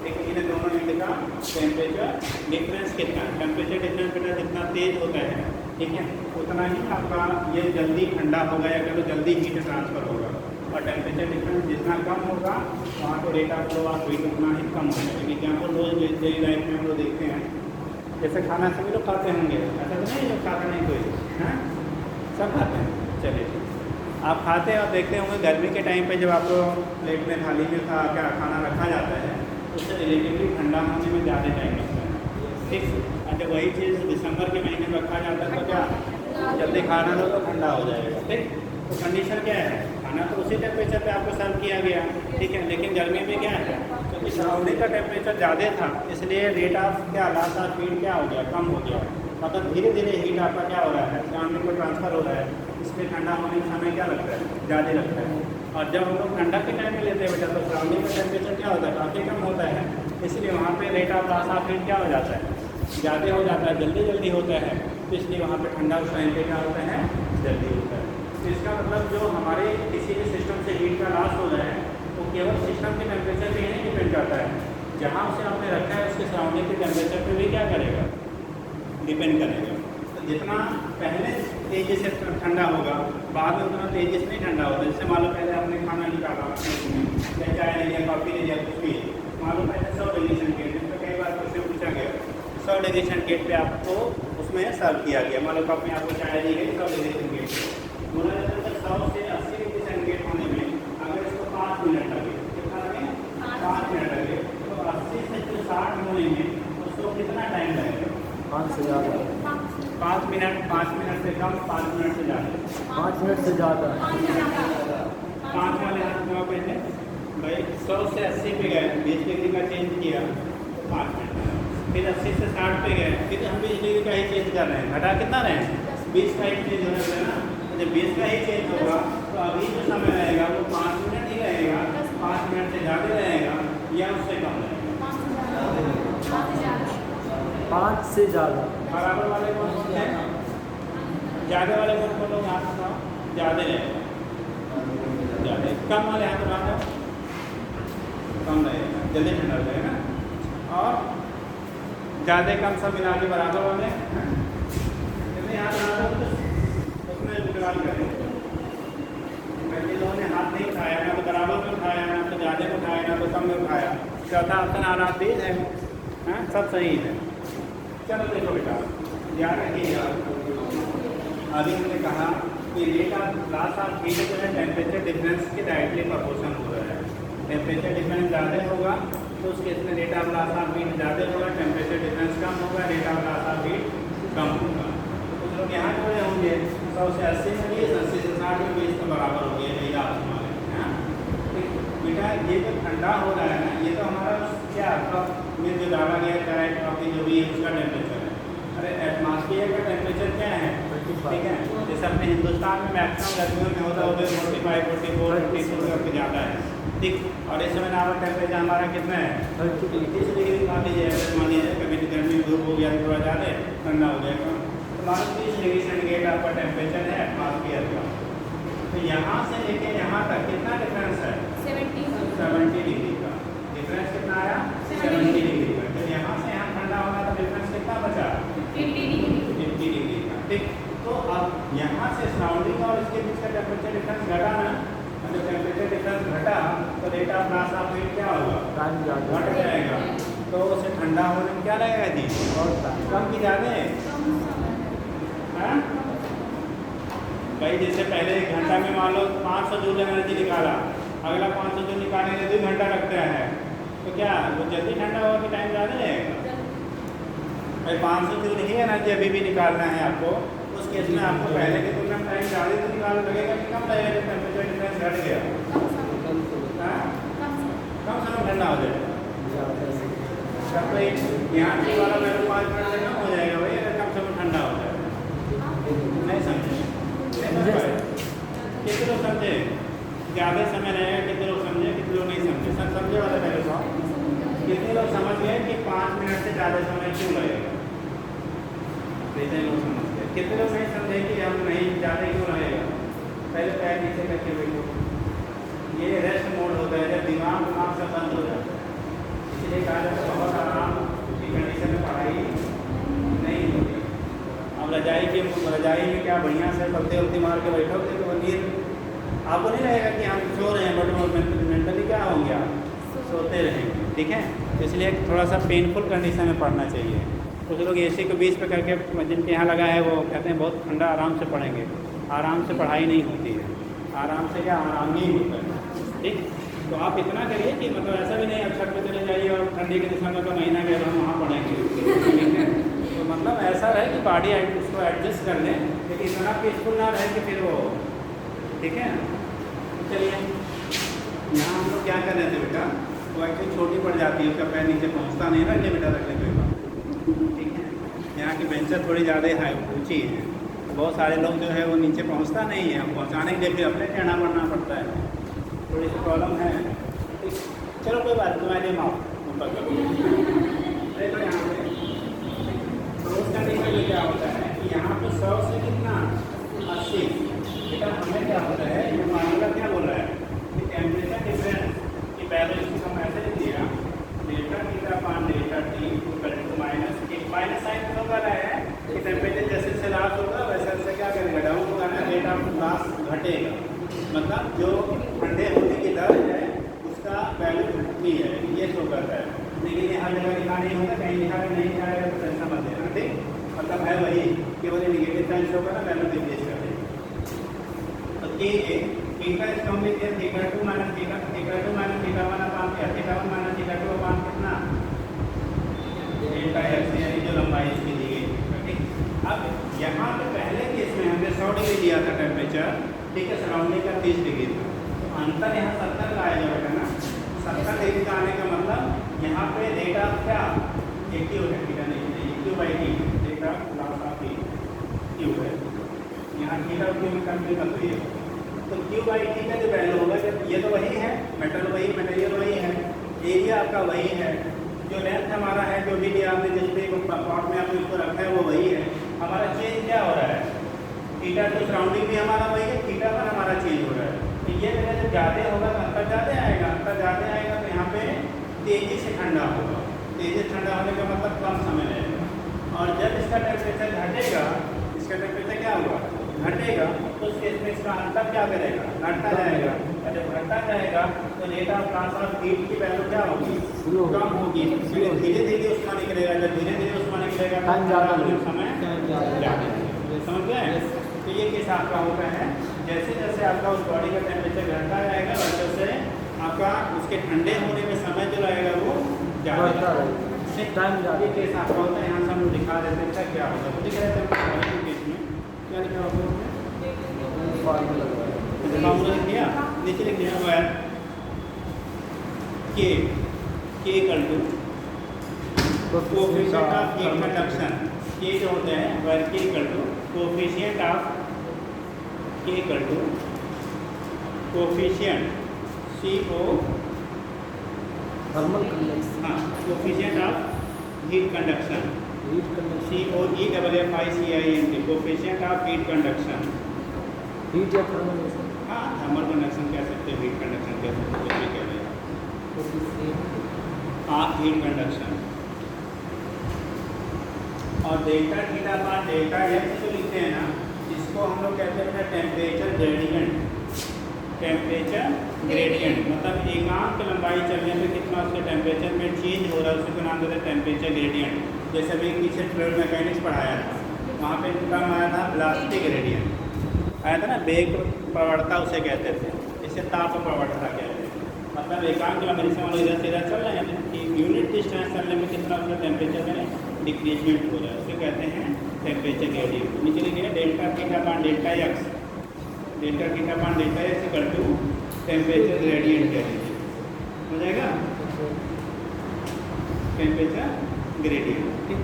ठीक, इन दोनों चीज़ का टेम्परेचर डिफरेंस कितना है, टेम्परेचर डिफरेंस बेटा जितना तेज़ होता है, ठीक है, उतना ही आपका ये जल्दी ठंडा होगा या करो जल्दी हीट ट्रांसफ़र होगा। और टेम्परेचर डिफरेंस जितना कम होगा वहाँ पर rate of flow of heat उतना ही कम होगा। एग्जाम्पल रोज़ डेली लाइफ में हम लोग देखते हैं, जैसे खाना सभी लोग खाते होंगे, ऐसा तो नहीं लोग खाते नहीं कोई हैं, सब खाते हैं। चलिए आप खाते हैं और देखते होंगे गर्मी के टाइम पे जब आपको प्लेट में थाली में क्या खाना रखा जाता है उससे रिलेटिवली ठंडा होने में ज़्यादा टाइम लगता है। ठीक, अच्छा वही चीज़ दिसंबर के महीने में रखा जाता है तो क्या जल्दी खाना लो तो ठंडा हो जाएगा। ठीक, तो कंडीशन क्या है, खाना तो उसी टेम्परेचर पे आपको सर्व किया गया, ठीक है, लेकिन गर्मी में क्या है क्योंकि सराउंडिंग का टेम्परेचर ज़्यादा था इसलिए रेट ऑफ क्या लॉस ऑफ हीट क्या हो गया कम हो गया, मतलब धीरे धीरे हीट आपका क्या हो रहा है सराउंडिंग को ट्रांसफ़र हो रहा है, इसमें ठंडा होने में समय क्या लगता है ज़्यादा लगता है। और जब हम लोग ठंडा के टाइम में लेते हैं बेटा तो सराउंडिंग का टेम्परेचर क्या होता है काफ़ी कम होता है, इसलिए वहाँ पे rate of loss of heat क्या हो जाता है ज़्यादा हो जाता है, जल्दी जल्दी होता है, तो इसलिए वहाँ पे ठंडा उस टाइम पे क्या होता है जल्दी होता है। तो इसका मतलब जो हमारे किसी भी सिस्टम से हीट का लॉस हो रहा है वो केवल सिस्टम के टेम्परेचर पे ही नहीं डिपेंड करता है, जहाँ उसे आपने रखा है उसके सराउंडिंग के टेम्परेचर पे भी क्या करेगा डिपेंड करेगा। तो जितना पहले तेज़ी से ठंडा होगा, बाद में उतना तेज़ी से नहीं ठंडा होता। जैसे मान लो पहले आपने खाना निकाला या चाय ले लिया, कॉफ़ी ले लिया, कुछ भी, मान लो पहले 100 डिग्री सेंटीग्रेड, जिसमें कई बार क्वेश्चन पूछा गया 100 डिग्री सेंटीग्रेड पे आपको उसमें सर्व किया गया। मान लो कप में आपको चाय दी गई 100 डिग्री सेंटीग्रेड पे, बोला जाता है 100 से 80 डिग्री सेंटीग्रेड होने में अगर इसको 5 मिनट लगे, कितना लगे? 5 मिनट लगे, तो 80 से 60 होने में उसको कितना टाइम लगेगा? 5 से ज़्यादा, 5 मिनट, 5 मिनट से कम, 5 मिनट से ज़्यादा, 5 मिनट से ज़्यादा। 5 वाले हाथ में पहले भाई 100 से 80 पे गए, 20 डिग्री का चेंज किया तो 5 मिनट, फिर 80 से 60 पे गए, फिर हम 20 डिग्री का ही चेंज कर रहे हैं, घटा कितना रहे हैं? 20 का ही चेंज होना है ना। जब 20 का ही चेंज होगा तो अभी जो समय रहेगा वो 5 मिनट ही रहेगा, 5 मिनट से ज़्यादा रहेगा या उससे कम रहेगा? 5 से ज़्यादा। बराबर वाले कौन कौन हैं? ज़्यादा वाले कौन कौन लोग हाथ उठाओ? ज़्यादा रहेगा, ज़्यादा। कम वाले हाथ उठाओ, कम रहेगा, जल्दी ठंडा हो जाएगा। और ज़्यादा कम सब मिला के बराबर वाले जितने हाथ उठाते तो उसमें डिवाइड करें। पहले लोगों ने हाथ नहीं उठाया, ना तो बराबर में उठाया, ना तो ज़्यादा में उठाया, ना तो कम में उठाया। चौथा ऑप्शन आ रहा तेज है, हाँ सब सही है। चलो देखो बेटा, याद रखिएगा, अभी हमने कहा कि rate of loss of heat जो है टेम्परेचर डिफरेंस के डायरेक्टली प्रोपोर्शन हो रहा है। टेम्परेचर डिफरेंस ज़्यादा होगा तो उस केस में rate of loss of heat ज़्यादा होगा, टेम्परेचर डिफरेंस कम होगा, rate of loss of heat कम होगा। तो कुछ लोग यहाँ जुड़े होंगे 100 से 80 में 20, 80 से 60 में 20 तो बराबर हो गया, यही आप हमारे हैं। बेटा ये जो ठंडा हो रहा है ना, ये तो हमारा क्या कप में जो डाला गया चाय कॉफ़ी जो भी है उसका टेम्परेचर है। अरे एटमॉस्फेयर का टेम्परेचर क्या है? ठीक है, जैसे अपने हिंदुस्तान में मैक्सिमम गर्मियों में होता है उधर 45, 44, 42 तक ज़्यादा है, ठीक। और इस समय नॉर्मल टेम्परेचर हमारा कितना है? 30 डिग्री मान लीजिए, मान लीजिए कभी गर्मी में धूप हो गया थोड़ा ज़्यादा, ठंडा हो जाएगा, तो मान 30 डिग्री सेंटीग्रेड आपका टेम्परेचर है एटमॉस्फेयर का। तो यहाँ से लेके यहाँ तक कितना डिफरेंस है? 70 डिग्री का डिफरेंस। कितना आया? 70 डिग्री का। तो यहाँ से यहाँ ठंडा होगा तो डिफरेंस कितना बचा? 50 डिग्री का, ठीक। तो अब यहाँ से सराउंडिंग और इसके बीच का टेम्परेचर डिफरेंस घटा ना, जब टेम्परेचर डिफरेंस घटा तो rate of loss of heat क्या होगा? घट जाएगा। तो उसे ठंडा होने में क्या लगेगा जी? और कम की ज़्यादा है, हाँ भाई। जैसे पहले 1 घंटा में मान लो 500 जूल एनर्जी निकाला, अगला 500 जूल निकालने में 2 घंटा लगता है, तो क्या वो जल्दी ठंडा होगा कि टाइम ज़्यादा रहेगा? भाई 500 जूल ही एनर्जी अभी भी निकालना है आपको, उस केस में आपको पहले के तुलना में टाइम ज़्यादा तो निकालना लगेगा कि कम लगेगा? जब टेम्परेचर डिफरेंस घट गया, कम समय ठंडा हो जाएगा। तब तो यहाँ से वाला वैल्यू 5 मिनट से कम हो जाएगा भाई, अगर कम समय ठंडा हो जाएगा। नहीं समझे? कितने लोग समझे? ज़्यादा समय रहेगा, कितने लोग समझे, कितने लोग नहीं समझे? सब समझे वाला पहले तो कितने लोग समझ गए कि 5 मिनट से ज़्यादा समय क्यों लगेगा? कितने लोग समझ गए? कितने लोग नहीं समझे कि हम नहीं ज़्यादा क्यों लगेगा? पहले पैर नीचे करके बैठो, ये रेस्ट मोड होता है, जब दिमाग से बंद हो जाता है। इसलिए कहा जाता है बहुत आराम की कंडीशन में पढ़ाई नहीं होती। अब रजाई में क्या बढ़िया से पलते उलते मार के बैठोगे तो नींद आपको नहीं लगेगा कि हम सो रहे हैं, बट मेंटली क्या होंगे आप सोते रहेंगे, ठीक है। इसलिए थोड़ा सा पेनफुल कंडीशन में पढ़ना चाहिए। कुछ लोग AC को 20 पे करके जिनके यहाँ लगा है वो कहते हैं बहुत ठंडा आराम से पढ़ेंगे। आराम से पढ़ाई नहीं होती है, आराम से क्या आराम नहीं होता है, ठीक। तो आप इतना करिए कि मतलब ऐसा भी नहीं अब छत पे चले जाइए और ठंडी के दिशा में तो महीना गए हम वहाँ पढ़ेंगे, ठीक है। तो मतलब ऐसा रहे कि बॉडी उसको एडजस्ट कर लें, लेकिन इतना पीसफुल ना रहे कि फिर वो, ठीक है। चलिए यहाँ हम लोग क्या कर रहे थे बेटा, वो एक्चुअली छोटी पड़ जाती है, उसका पैर नीचे पहुँचता नहीं, रख ले बेटा, रख ले कोई बात, ठीक है। यहाँ की बेंचें थोड़ी ज़्यादा हाई ऊँची है, बहुत सारे लोग जो है वो नीचे पहुँचता नहीं है, पहुँचाने के लिए फिर अपने टेढ़ा पड़ना पड़ता है, थोड़ी सी प्रॉब्लम है, ठीक। चलो कोई बात, तुम्हारे माफ ऊपर करो। देखो यहाँ पे तो उस कंडीशन में क्या होता है कि यहाँ पे 100 से कितना 80, बेटा हमें क्या होता है, ये मामला क्या बोल रहा है कि टेम्परेचर डिफरेंस की वैल्यू इसको हम ऐसे लिख दिया, delta theta upon delta T equal to minus sign तो कर रहा है कि टेम्परेचर जैसे से लॉस होगा वैसे क्या करेगा, प्लस घटेगा, मतलब जो ठंडे होने की दर है उसका वैल्यू घटती है, ये शो करता है। लेकिन यहाँ जगह लिखा नहीं होगा, कहीं लिखा नहीं आएगा तो ऐसा मत देना, ठीक। मतलब है वही, केवल निगेटिव साइन शो करना, वैल्यू रिप्लेस कर देगा। तो थीटा इसका हम लिखते हैं थीटा 2 माइनस थीटा 1 अपान थीटा 1 माइनस थीटा 2 अपान कितना डेल्टा एक्स, यानी जो लंबाई इसकी दी गई, ठीक। अब यहाँ पे पहले केस में हमने 100 डिग्री दिया था टेम्परेचर, ठीक है, सराउंडिंग का 30 डिग्री था, तो अंतर यहाँ 70 का आएगा बेटा ना। 70 डिग्री का आने का मतलब यहाँ पे डेटा क्या एक्टिव है, थीटा नहीं है, active by T, data plus of T Q है, यहाँ थीटा क्यू में कम मत हुई है। तो क्यू बाई टी का जो वैल्यू होगा, जब ये तो वही है, मटेरियल वही है, एरिया आपका वही है, जो लेंथ हमारा है, जो भी दिया आपने जिस भी पॉट में आपने इसको रखा है वो वही है। हमारा चेंज क्या हो रहा है, थीटा तो सराउंडिंग भी हमारा वही है, थीटा पर हमारा चेंज हो रहा है। तो ये मेरा जब ज़्यादा होगा तो अंतर ज़्यादा आएगा, तो यहाँ पे तेज़ी से ठंडा होगा, तेज़ी से ठंडा होने का मतलब कम समय लगेगा। और जब इसका टेम्परेचर घटेगा, इसका टेम्परेचर क्या होगा, घटेगा, तो उस केस में इसका अंतर क्या करेगा, घटता जाएगा, और जब घटता जाएगा तो rate of trans of heat की वैल्यू क्या होगी, कम होगी, धीरे धीरे उसका निकलेगा, जब धीरे धीरे उसका निकलेगा तो समय ज़्यादा, समझ गए। तो ये केस आपका होता है, जैसे जैसे आपका उस बॉडी का टेम्परेचर घटता जाएगा वैसे वैसे आपका उसके ठंडे होने में समय जो लगेगा वो ज़्यादा रहेगा। ये केस आपका होता है, यहाँ से हम दिखा देते हैं क्या होगा, तो दिख रहे थे केस में क्या लिखा होगा, फार्मूला लिखिए, नीचे लिख दिया where K equal to coefficient of heat conduction, K जो होते हैं where K equal to coefficient of K equal to coefficient CO thermal conduction, हाँ, coefficient of heat conduction COEFFICIENT, coefficient of heat conduction, heat या thermal, हाँ thermal conduction कह सकते हैं, heat conduction कह सकते हैं, कुछ भी कह रहे हैं, ऑफ हीट कंडक्शन। और डेल्टा थीटा बार डेल्टा एक्स जो लिखते हैं ना, इसको हम लोग कहते हैं टेम्परेचर ग्रेडियंट, मतलब एकांक लंबाई चलने पे कितना उसके टेम्परेचर में चेंज हो रहा है, उसी को नाम देते हैं टेम्परेचर ग्रेडियंट। जैसे अभी पीछे फ्लूइड मैकेनिक्स पढ़ाया था, वहाँ पे टर्म आया था वेलोसिटी ग्रेडियंट, आया था ना, वेग प्रवणता उसे कहते थे, इसे ताप प्रवणता कहते हैं। मतलब एकांक लंबाई से हम लोग इधर से इधर चल रहे हैं कि यूनिट डिस्टेंस चलने में कितना उसका टेम्परेचर में डिक्रीजमेंट हो रहा है, उसे कहते हैं टेम्परेचर ग्रेडियंट। नीचे लिखिए delta theta upon delta X equal to temperature gradient कह लीजिए, हो जाएगा टेम्परेचर ग्रेडियंट, ठीक।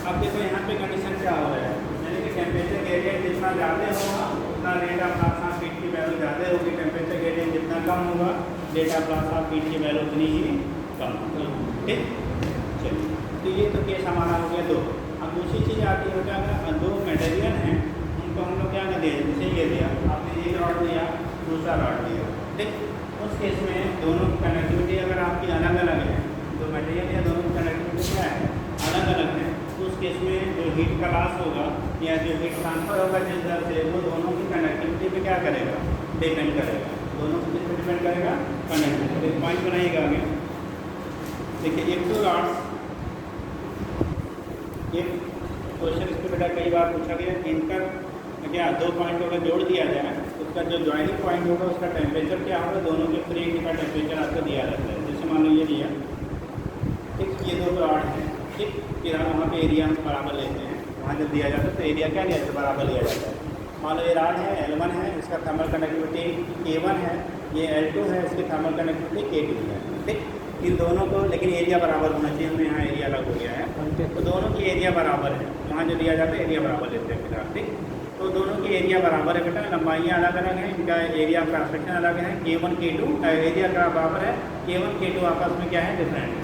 अब देखो यहाँ पे कंडीशन क्या हो रहा है, यानी कि टेम्परेचर ग्रेडियंट जितना ज़्यादा होगा उतना rate of loss of heat की वैल्यू ज़्यादा होगी, टेम्परेचर ग्रेडियंट जितना कम होगा rate of loss of heat की वैल्यू उतनी ही कम होगी, ठीक। चलिए, तो ये तो केस हमारा हो गया दो। अब दूसरी चीज़ आती है क्या, दो मटेरियल हैं उनको हम लोग क्या कर दिया, जैसे ये दिया आपने, एक रॉड दिया दूसरा रॉड दिया, ठीक। उस केस में दोनों की कनेक्टिविटी अगर आपकी अलग अलग है, दो मटेरियल या दोनों की कनेक्टिविटी क्या है, अलग अलग है, तो उस केस में जो हीट का लॉस होगा या जो हीट ट्रांसफर होगा जिस दर से, वो दोनों की कनेक्टिविटी पे क्या करेगा, डिपेंड करेगा, दोनों की किस पर डिपेंड करेगा, कनेक्टिविटी। पॉइंट बनाइएगा आगे, देखिए एक तो रॉड्स, ये क्वेश्चन इस पर बेटा कई बार पूछा गया कि इनका क्या दो पॉइंट अगर जोड़ दिया जाए, उसका जो ज्वाइनिंग पॉइंट होगा उसका टेम्परेचर क्या होगा, दोनों के फ्री का टेम्परेचर आपको दिया रहता है। जैसे मान लो ये दिया, ठीक, ये दो रॉड है, ठीक, फिर हम वहाँ पे एरिया हम बराबर लेते हैं, वहाँ जब दिया जाता है तो एरिया क्या लिया जाता है, बराबर लिया जाता है। मान लो ये रॉड है L1 है, इसका थर्मल कनेक्टिविटी K1 है, ये L2 है, इसकी थर्मल कनेक्टिविटी K2 है, ठीक। इन दोनों को लेकिन एरिया बराबर होना चाहिए, हमें यहाँ एरिया अलग हो गया है, तो दोनों की एरिया बराबर है, वहाँ जो दिया जाता है एरिया बराबर लेते हैं फिलहाल, ठीक। तो दोनों की एरिया बराबर है बेटा, लंबाइयाँ अलग अलग हैं, इनका एरिया ऑफ क्रॉस सेक्शन अलग है, K1 K2 एरिया का बराबर है, K1 K2 आपस में क्या है, डिफरेंट है।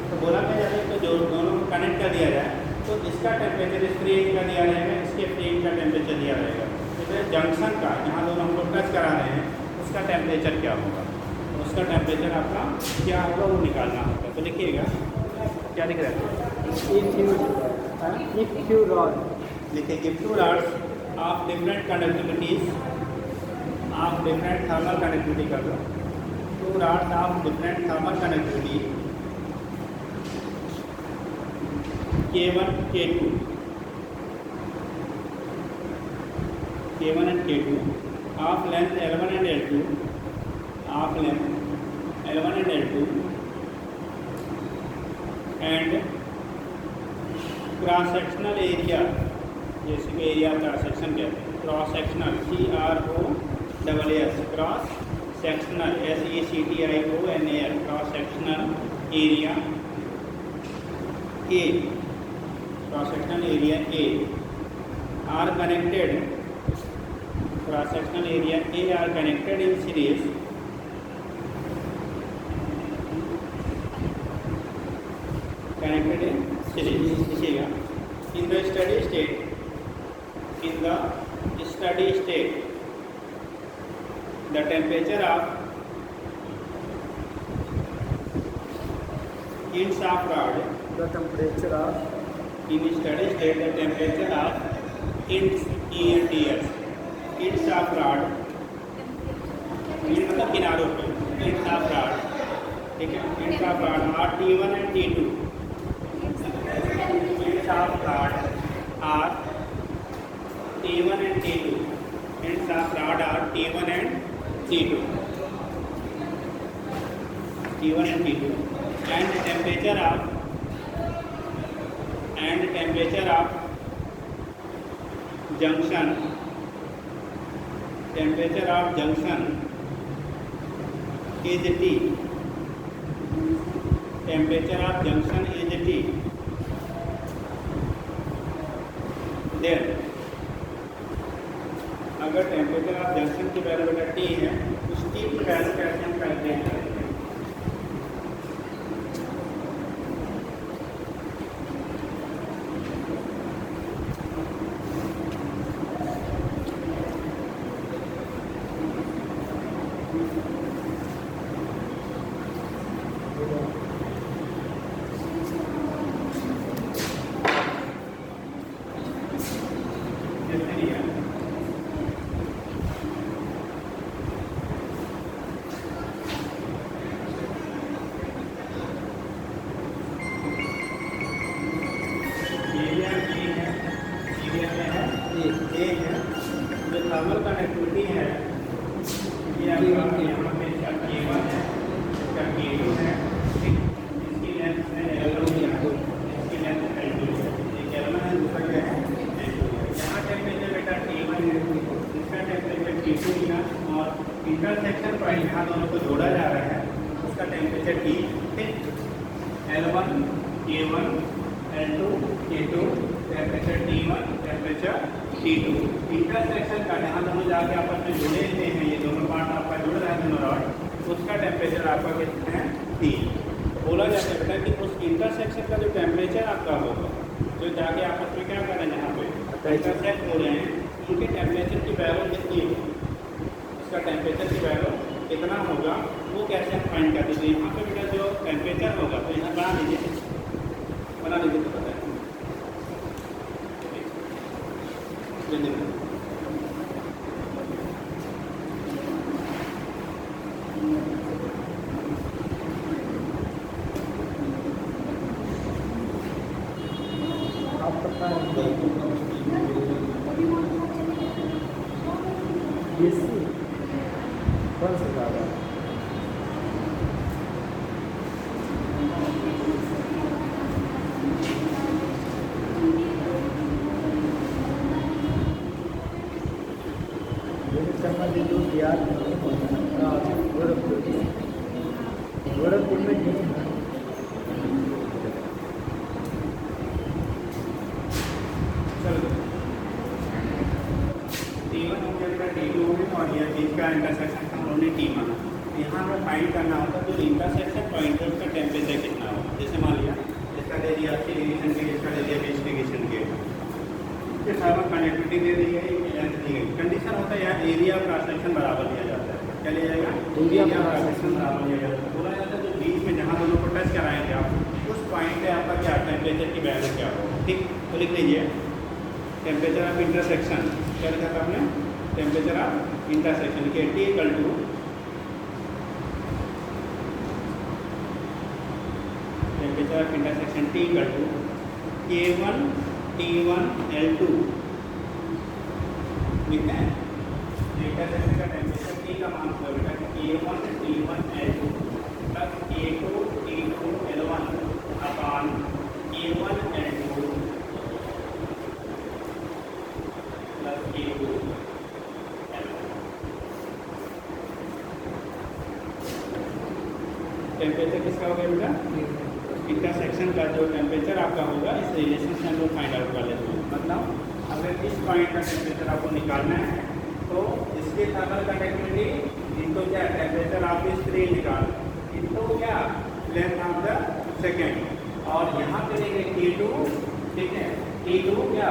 तो बोला क्या जाता है तो जो दोनों को कनेक्ट कर दिया जाए तो इसका टेम्परेचर इस फ्री का दिया रहेगा, इसके फ्री का टेम्परेचर दिया रहेगा, तो जंक्शन का जहाँ दोनों हमको टच करा रहे हैं उसका टेम्परेचर क्या होगा, तो उसका टेम्परेचर आपका क्या होगा वो निकालना होगा। तो लिखिएगा क्या लिख रहे हैं, if few rod, लिखिए if two rods of different conductivities of different thermal conductivity कर लो, two rods of different thermal conductivity K1 K2 K1 and K2 of length L1 and L2 of length L1 and L2 and cross sectional area, जैसे कि area cross section कहते हैं, cross sectional CROSS cross sectional SECTIONAL cross sectional area A, cross sectional area A are connected, cross sectional area A are connected in series connected in series. लिखिएगा in the steady state the temperature of ends of rod The temperature of in steady state the temperature of ends ends of rod, ends मतलब किनारों पे, ends of rod, ठीक है, ends of rod are T1 and T2, ends of rod are T1 and T2, ends of rod are T1 and T2, T1 and T2, and the temperature of junction, temperature of junction is T, temperature of junction is T. Then अगर temperature of junction की value बेटा T है, उस T की value कैसे हम calculate करेंगे? Thermal connectivity है, ये आपका यहाँ पे इसका K1 है, इसका K2 है, इसकी लेंथ है L1 है, इसकी लेंथ L2 है, एक L1 है, दूसरा क्या है L2 है। यहाँ टेम्परेचर बेटा T1 है, इसका टेम्परेचर T2 है और इंटरसेक्शन पॉइंट यहाँ दोनों को जोड़ा जा रहा है, उसका टेम्परेचर T, ठीक, L1 K1 L2 K2 temperature T1 temperature T2, intersection का जहाँ दोनों जाके आपस में जुड़े हुए हैं, ये दोनों पार्ट आपका जुड़ रहा है दोनों रॉड, उसका टेम्परेचर आपका कितना है T। बोला जा सकता है कि उस इंटरसेक्शन का जो टेम्परेचर आपका होगा, जो जाके आपस में क्या कर रहे हैं, जहाँ पे इंटरसेक्ट हो रहे हैं, उनके टेम्परेचर की वैल्यू कितनी होगी, उसका टेम्परेचर की वैल्यू कितना होगा, वो कैसे हम फाइंड करते हैं। यहाँ पे बेटा जो टेम्परेचर होगा, तो यहाँ बना लीजिए तो पता है आप पता है BSc कौन से ज़्यादा बिहार गोरखपुर में नहीं है। T1 हो गया बेटा T2 है और ये इसका इंटरसेक्शन हम लोगों ने T माना। यहाँ हमें फाइंड करना होता है जो इंटरसेक्शन पॉइंट है उसका टेम्परेचर कितना होगा। जैसे मान लिया इसका दे दिया इरिगेशन के, इसका दे दिया वेस्टिगेशन के, इसके साथ कनेक्टिविटी दे दी गई, लेंथ दी गई। कंडीशन होता है यार एरिया क्रॉस सेक्शन बराबर लिया जाता है। क्या लिया जाएगा? एरिया क्रॉस सेक्शन बराबर लिया जाता है। बोला जाता है जो बीच में जहाँ दोनों को टच कराएंगे आप उस पॉइंट पे आपका क्या टेम्परेचर की वैल्यू क्या होगा। ठीक, तो लिख लीजिए टेम्परेचर ऑफ इंटरसेक्शन क्या लिखा था हमने, टेम्परेचर ऑफ इंटरसेक्शन के T equal to temperature of intersection T equal to K1 T1 L2, ठीक है। इंटरसेक्शन का टेम्परेचर T का मान होगा बेटा K1 T1 L2 plus K2 T2 L1 upon K1 L2 plus K2 L1। Temperature किसका हो गया बेटा, इंटरसेक्शन का जो टेम्परेचर आपका होगा इस रिलेशन से हम लोग फाइंड आउट कर लेते हैं। मतलब अगर इस पॉइंट का टेम्परेचर आपको निकालना है तो इसके थर्मल कंडक्टिविटी इनटू क्या टेम्परेचर ऑफ दिस स्क्रीन निकाल इनटू क्या लेंथ ऑफ द सेकेंड, और यहाँ पे देंगे T2, ठीक है, T2 क्या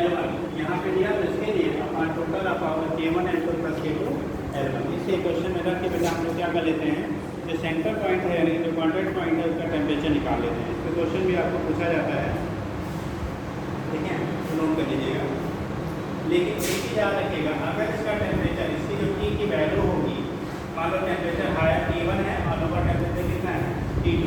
L1 यहाँ पे दिया तो इसके लिए अपना टोटल आप K1 L2 plus K2 L1। इससे क्वेश्चन में रख के बेटा हम लोग क्या कर लेते हैं, जो सेंटर पॉइंट है यानी जो कॉन्टैक्ट पॉइंट है उसका टेम्परेचर निकाल लेते हैं। इसका क्वेश्चन भी आपको पूछा जाता है, ठीक है, तो नोट कर लीजिएगा। लेकिन एक चीज़ याद रखिएगा, अगर इसका टेम्परेचर इसकी जो T की वैल्यू होगी, मान लो टेम्परेचर हायर T1 है और लोअर टेम्परेचर कितना है T2,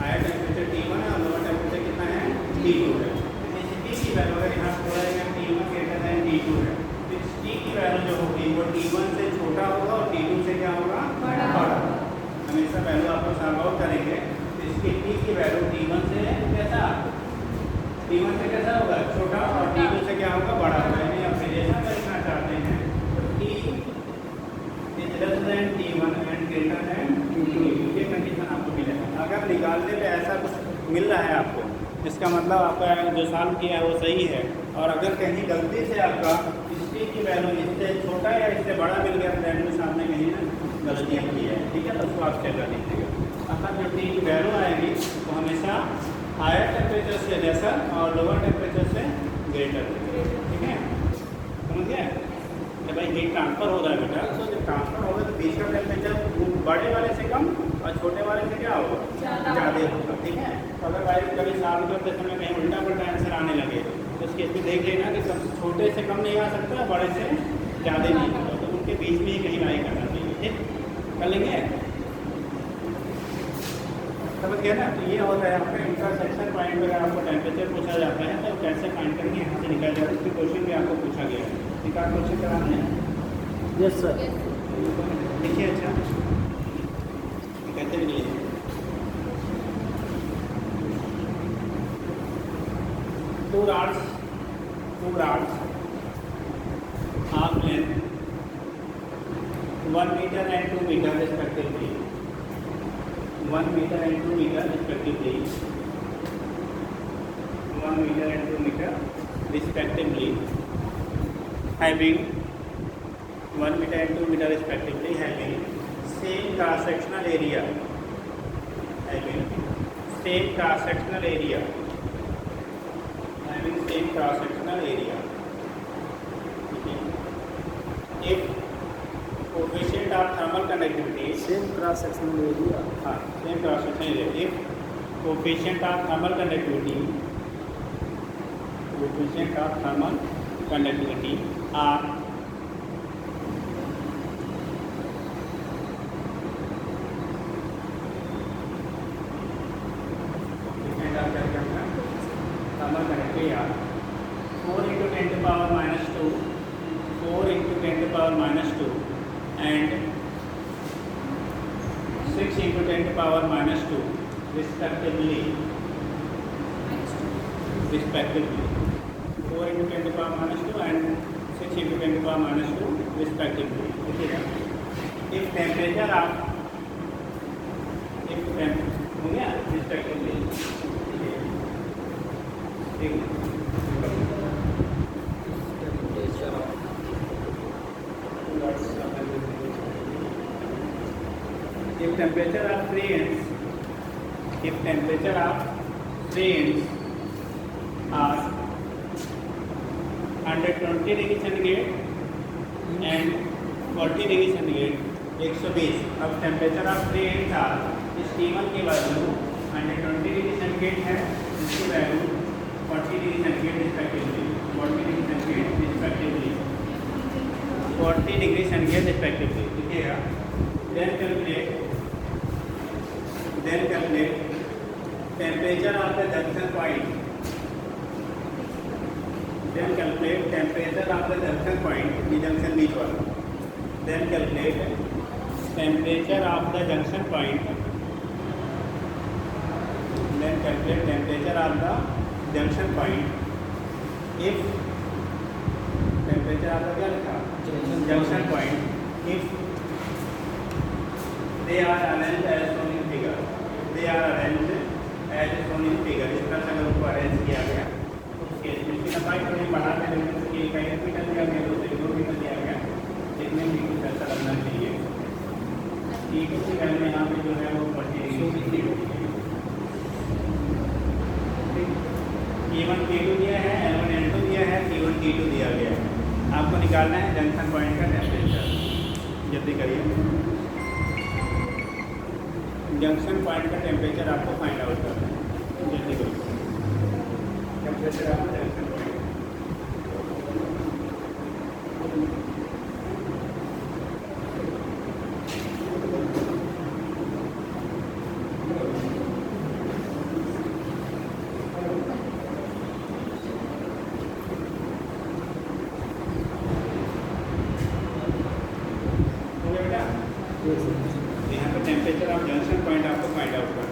हायर टेम्परेचर T1 है और लोअर टेम्परेचर कितना है T2 है। जैसे T की वैल्यू अगर यहाँ थोड़ा T1 ग्रेटर देन T2 है तो इस T की वैल्यू जो होगी वो T1 से छोटा होगा और T2 से क्या होगा बड़ा। हमेशा वैल्यू आपको सॉल्व आउट करेंगे तो इसकी T की वैल्यू T1 से कैसा, T1 से कैसा होगा छोटा और T2 से क्या होगा बड़ा होगा। यानी आप रिलेशन लिखना चाहते हैं तो T is less than T1 and greater than T2, ये कंडीशन आपको मिलेगा। अगर निकालने पे ऐसा कुछ मिल रहा है आपको, इसका मतलब आपका जो सॉल्व किया है वो सही है, और अगर कहीं गलती से आपका इस T की वैल्यू इससे छोटा या इससे बड़ा मिल गया तो दैट मीन्स आपने कहीं ना गलतियाँ की है, ठीक है, तो उसको आप चेक कर लीजिएगा। मतलब जो T की वैल्यू आएगी वो हमेशा हायर टेम्परेचर से लेसर और लोअर टेम्परेचर से ग्रेटर, ठीक है, समझ गया। जब भाई हीट ट्रांसफर हो रहा है बेटा, तो जब ट्रांसफर होगा तो बीच का टेम्परेचर बड़े वाले से कम और छोटे वाले से क्या होगा ज़्यादा होगा, ठीक है। तो अगर भाई कभी सॉल्व करते समय कहीं उल्टा पुल्टा आंसर आने लगे तो उसके इसमें देख लेना कि छोटे से कम नहीं आ सकता, बड़े से ज़्यादा नहीं होगा, तो उनके बीच में ही कहीं लाई करना चाहिए, ठीक कर लेंगे, समझ गया ना। तो ये होता है आपका इंटरसेक्शन पॉइंट पर अगर आपको टेम्परेचर पूछा जाता है तो कैसे फाइंड करेंगे, यहाँ से निकाल जाता है। इसके क्वेश्चन भी आपको पूछा गया है, ठीक है, क्वेश्चन कराना है। Yes sir. देखिए अच्छा कहते भी नहीं है, two rods arm length 1 meter and 2 meter respectively, 1 meter and 2 meter respectively, 1 meter and 2 meter respectively, having 1 meter and 2 meter respectively, having same cross sectional area, having same cross sectional area, having same cross sectional area. If coefficient of thermal conductivity, same cross sectional area, हाँ same cross sectional area, if coefficient of thermal conductivity, coefficient of thermal conductivity are thermal conductivity are 4 into 10 to the power minus 2, 4 into 10 to the power minus 2 and 6 into 10 to the power minus 2 respectively, 4 into 10 to the power minus 2 and 6 into 10 to the power minus 2 respectively. If temperature of हो गया respectively, ठीक है। If temperature of 3 inch, if temperature of 3 inch are 120 degree centigrade and 40 degree centigrade, 120। अब temperature of 3 inch are इस T1 की value 120 degree centigrade है, इसकी value 40 degree centigrade respectively, 40 degree centigrade respectively, 40 degree centigrade respectively, लिखिएगा। Then calculate temperature of the junction point, then calculate temperature of the junction point, the junction बीच वाला, then calculate temperature of the junction point, then calculate temperature of the junction point if temperature of the क्या लिखा junction point if they are arranged as shown in figure, they are arranged as shown in figure, इस तरह से अगर उनको arrange किया गया इसकी लंबाई थोड़ी बढ़ा देने से कि 1 मीटर दिया गया, 2 मीटर दिया गया, देखने में कुछ ऐसा लगना चाहिए कि किसी वैल्यू में यहाँ पे जो है वो 40 डिग्री P1 P2 दिया है, L1 L2 दिया है, T1 T2 दिया गया है। आपको निकालना है जंक्शन पॉइंट का टेम्परेचर, जल्दी करिए। जंक्शन पॉइंट का टेम्परेचर आपको फाइंड आउट करना है, जल्दी करिए। टेम्परेचर ऑफ जंक्शन पॉइंट यहाँ पर टेम्परेचर ऑफ जंक्शन पॉइंट आपको फाइंड आउट करना है।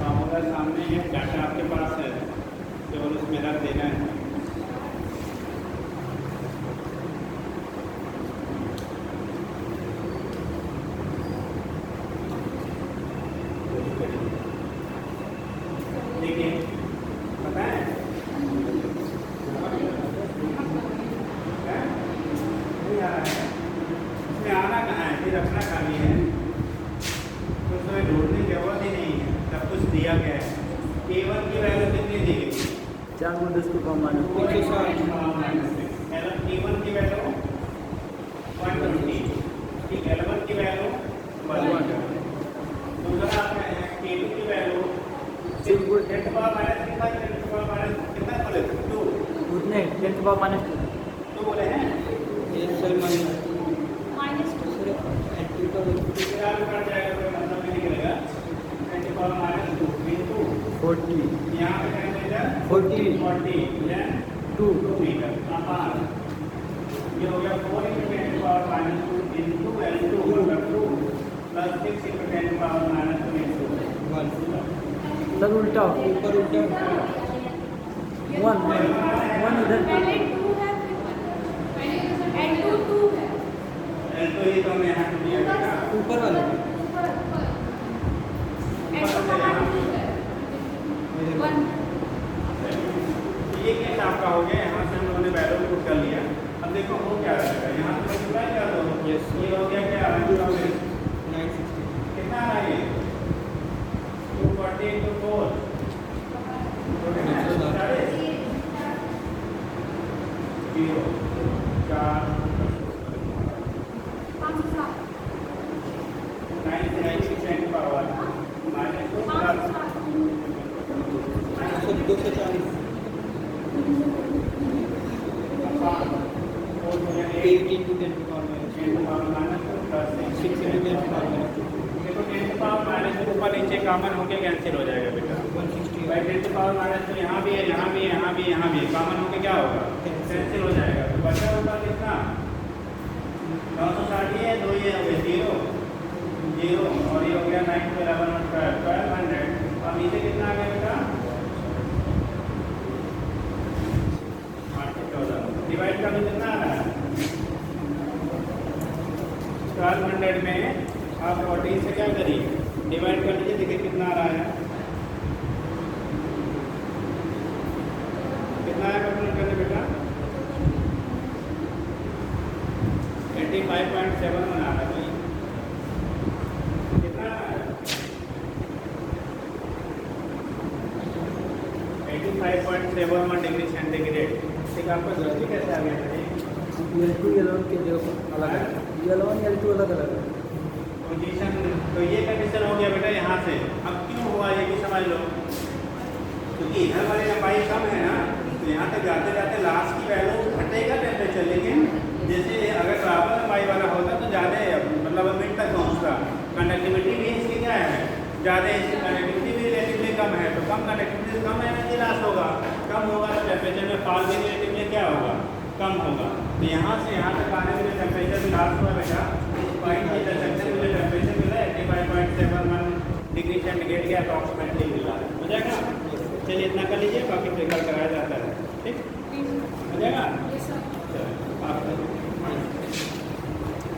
फार्मूला सामने है, डाटा आपके पास है, केवल उसमें रख देना है। देखिए पता है नहीं आ रहा है, इसमें आना कहाँ है, फिर रखना खाली है, तो उसमें ढूंढने की जरूरत ही नहीं है, सब कुछ दिया गया है। K1 की वैल्यू कितनी दी गई? 4 को कम मानो T1 की वैल्यू 120, ठीक, L1 की वैल्यू 1, दूसरा K2 की वैल्यू कितना बोले 2 उतने 10⁻² 2 बोले हैं कट जाएगा तो मतलब नहीं निकलेगा। 10⁻² into 40 यहाँ पे टेम्परेचर 40 then 2 मीटर अपान ये हो गया 4 × 10⁻² into L2 मतलब 2 प्लस 6 × 10⁻² into 1 सर उल्टा ऊपर उल्टा 1 इधर L2 ही तो मैं यहाँ पे दिया गया ऊपर वाले ये केस आपका हो गया। यहाँ से हम लोगों ने वैल्यू पुट कर लिया। अब देखो हो क्या रहेगा, यहाँ से पूरा क्या दो, ये हो गया क्या 960 कितना आ रहा है 240 into 4 0 4 996 power -240 8 into 10 to power -6 into 10 to power देखो 10 to power -2 ऊपर नीचे कॉमन होके कैंसिल हो जाएगा बेटा 160 भाई 10 to power -2 यहाँ भी है, यहाँ भी है, यहाँ भी है, यहाँ भी है, कॉमन होके क्या होगा कैंसिल हो जाएगा। बचा होगा कितना 960 है, 2 ये हो गए 0 0 और ये हो गया 9 to 11 1200 और नीचे कितना आ गया बेटा 8 से 14 डिवाइड का भी कितना आ रहा है 1200 में आप 14 से क्या करिए डिवाइड कर लीजिए, देखिए कितना आ रहा है, कितना है कैलकुलेट करने बेटा 85.7 बना रहा है भाई, कितना है 85.71 डिग्री सेंटीग्रेड। ठीक है, आपका गलती कैसे आ गया भाई L2 L1 के जो अलग है, L1 L2 अलग अलग है। पोजीशन, तो ये कंडीशन हो गया बेटा यहाँ से। अब क्यों हुआ ये भी समझ लो, क्योंकि इधर वाली लंबाई कम है ना, तो यहाँ तक जाते जाते लास्ट की वैल्यू घटेगा टेम्परेचर, लेकिन जैसे अगर बराबर लंबाई वाला होता तो ज़्यादा मतलब मिनट तक पहुँचता। कंडक्टिविटी भी इसकी क्या है ज़्यादा, इसकी कंडक्टिविटी भी रिलेटिवली कम है, तो कम कंडक्टिविटी कम एनर्जी लॉस होगा, कम होगा तो टेम्परेचर में फॉल भी रिलेटिवली क्या होगा कम होगा। तो यहाँ से यहाँ तक आने के लिए टेम्परेचर भी लॉस हुआ बेटा, इस पॉइंट की इंटरसेक्शन के लिए टेम्परेचर मिला 85.71 डिग्री सेंटीग्रेड के अप्रॉक्सीमेटली मिला है। हो जाएगा, चलिए इतना कर लीजिए, बाकी फिर कल कराया जाता है। ठीक हो जाएगा।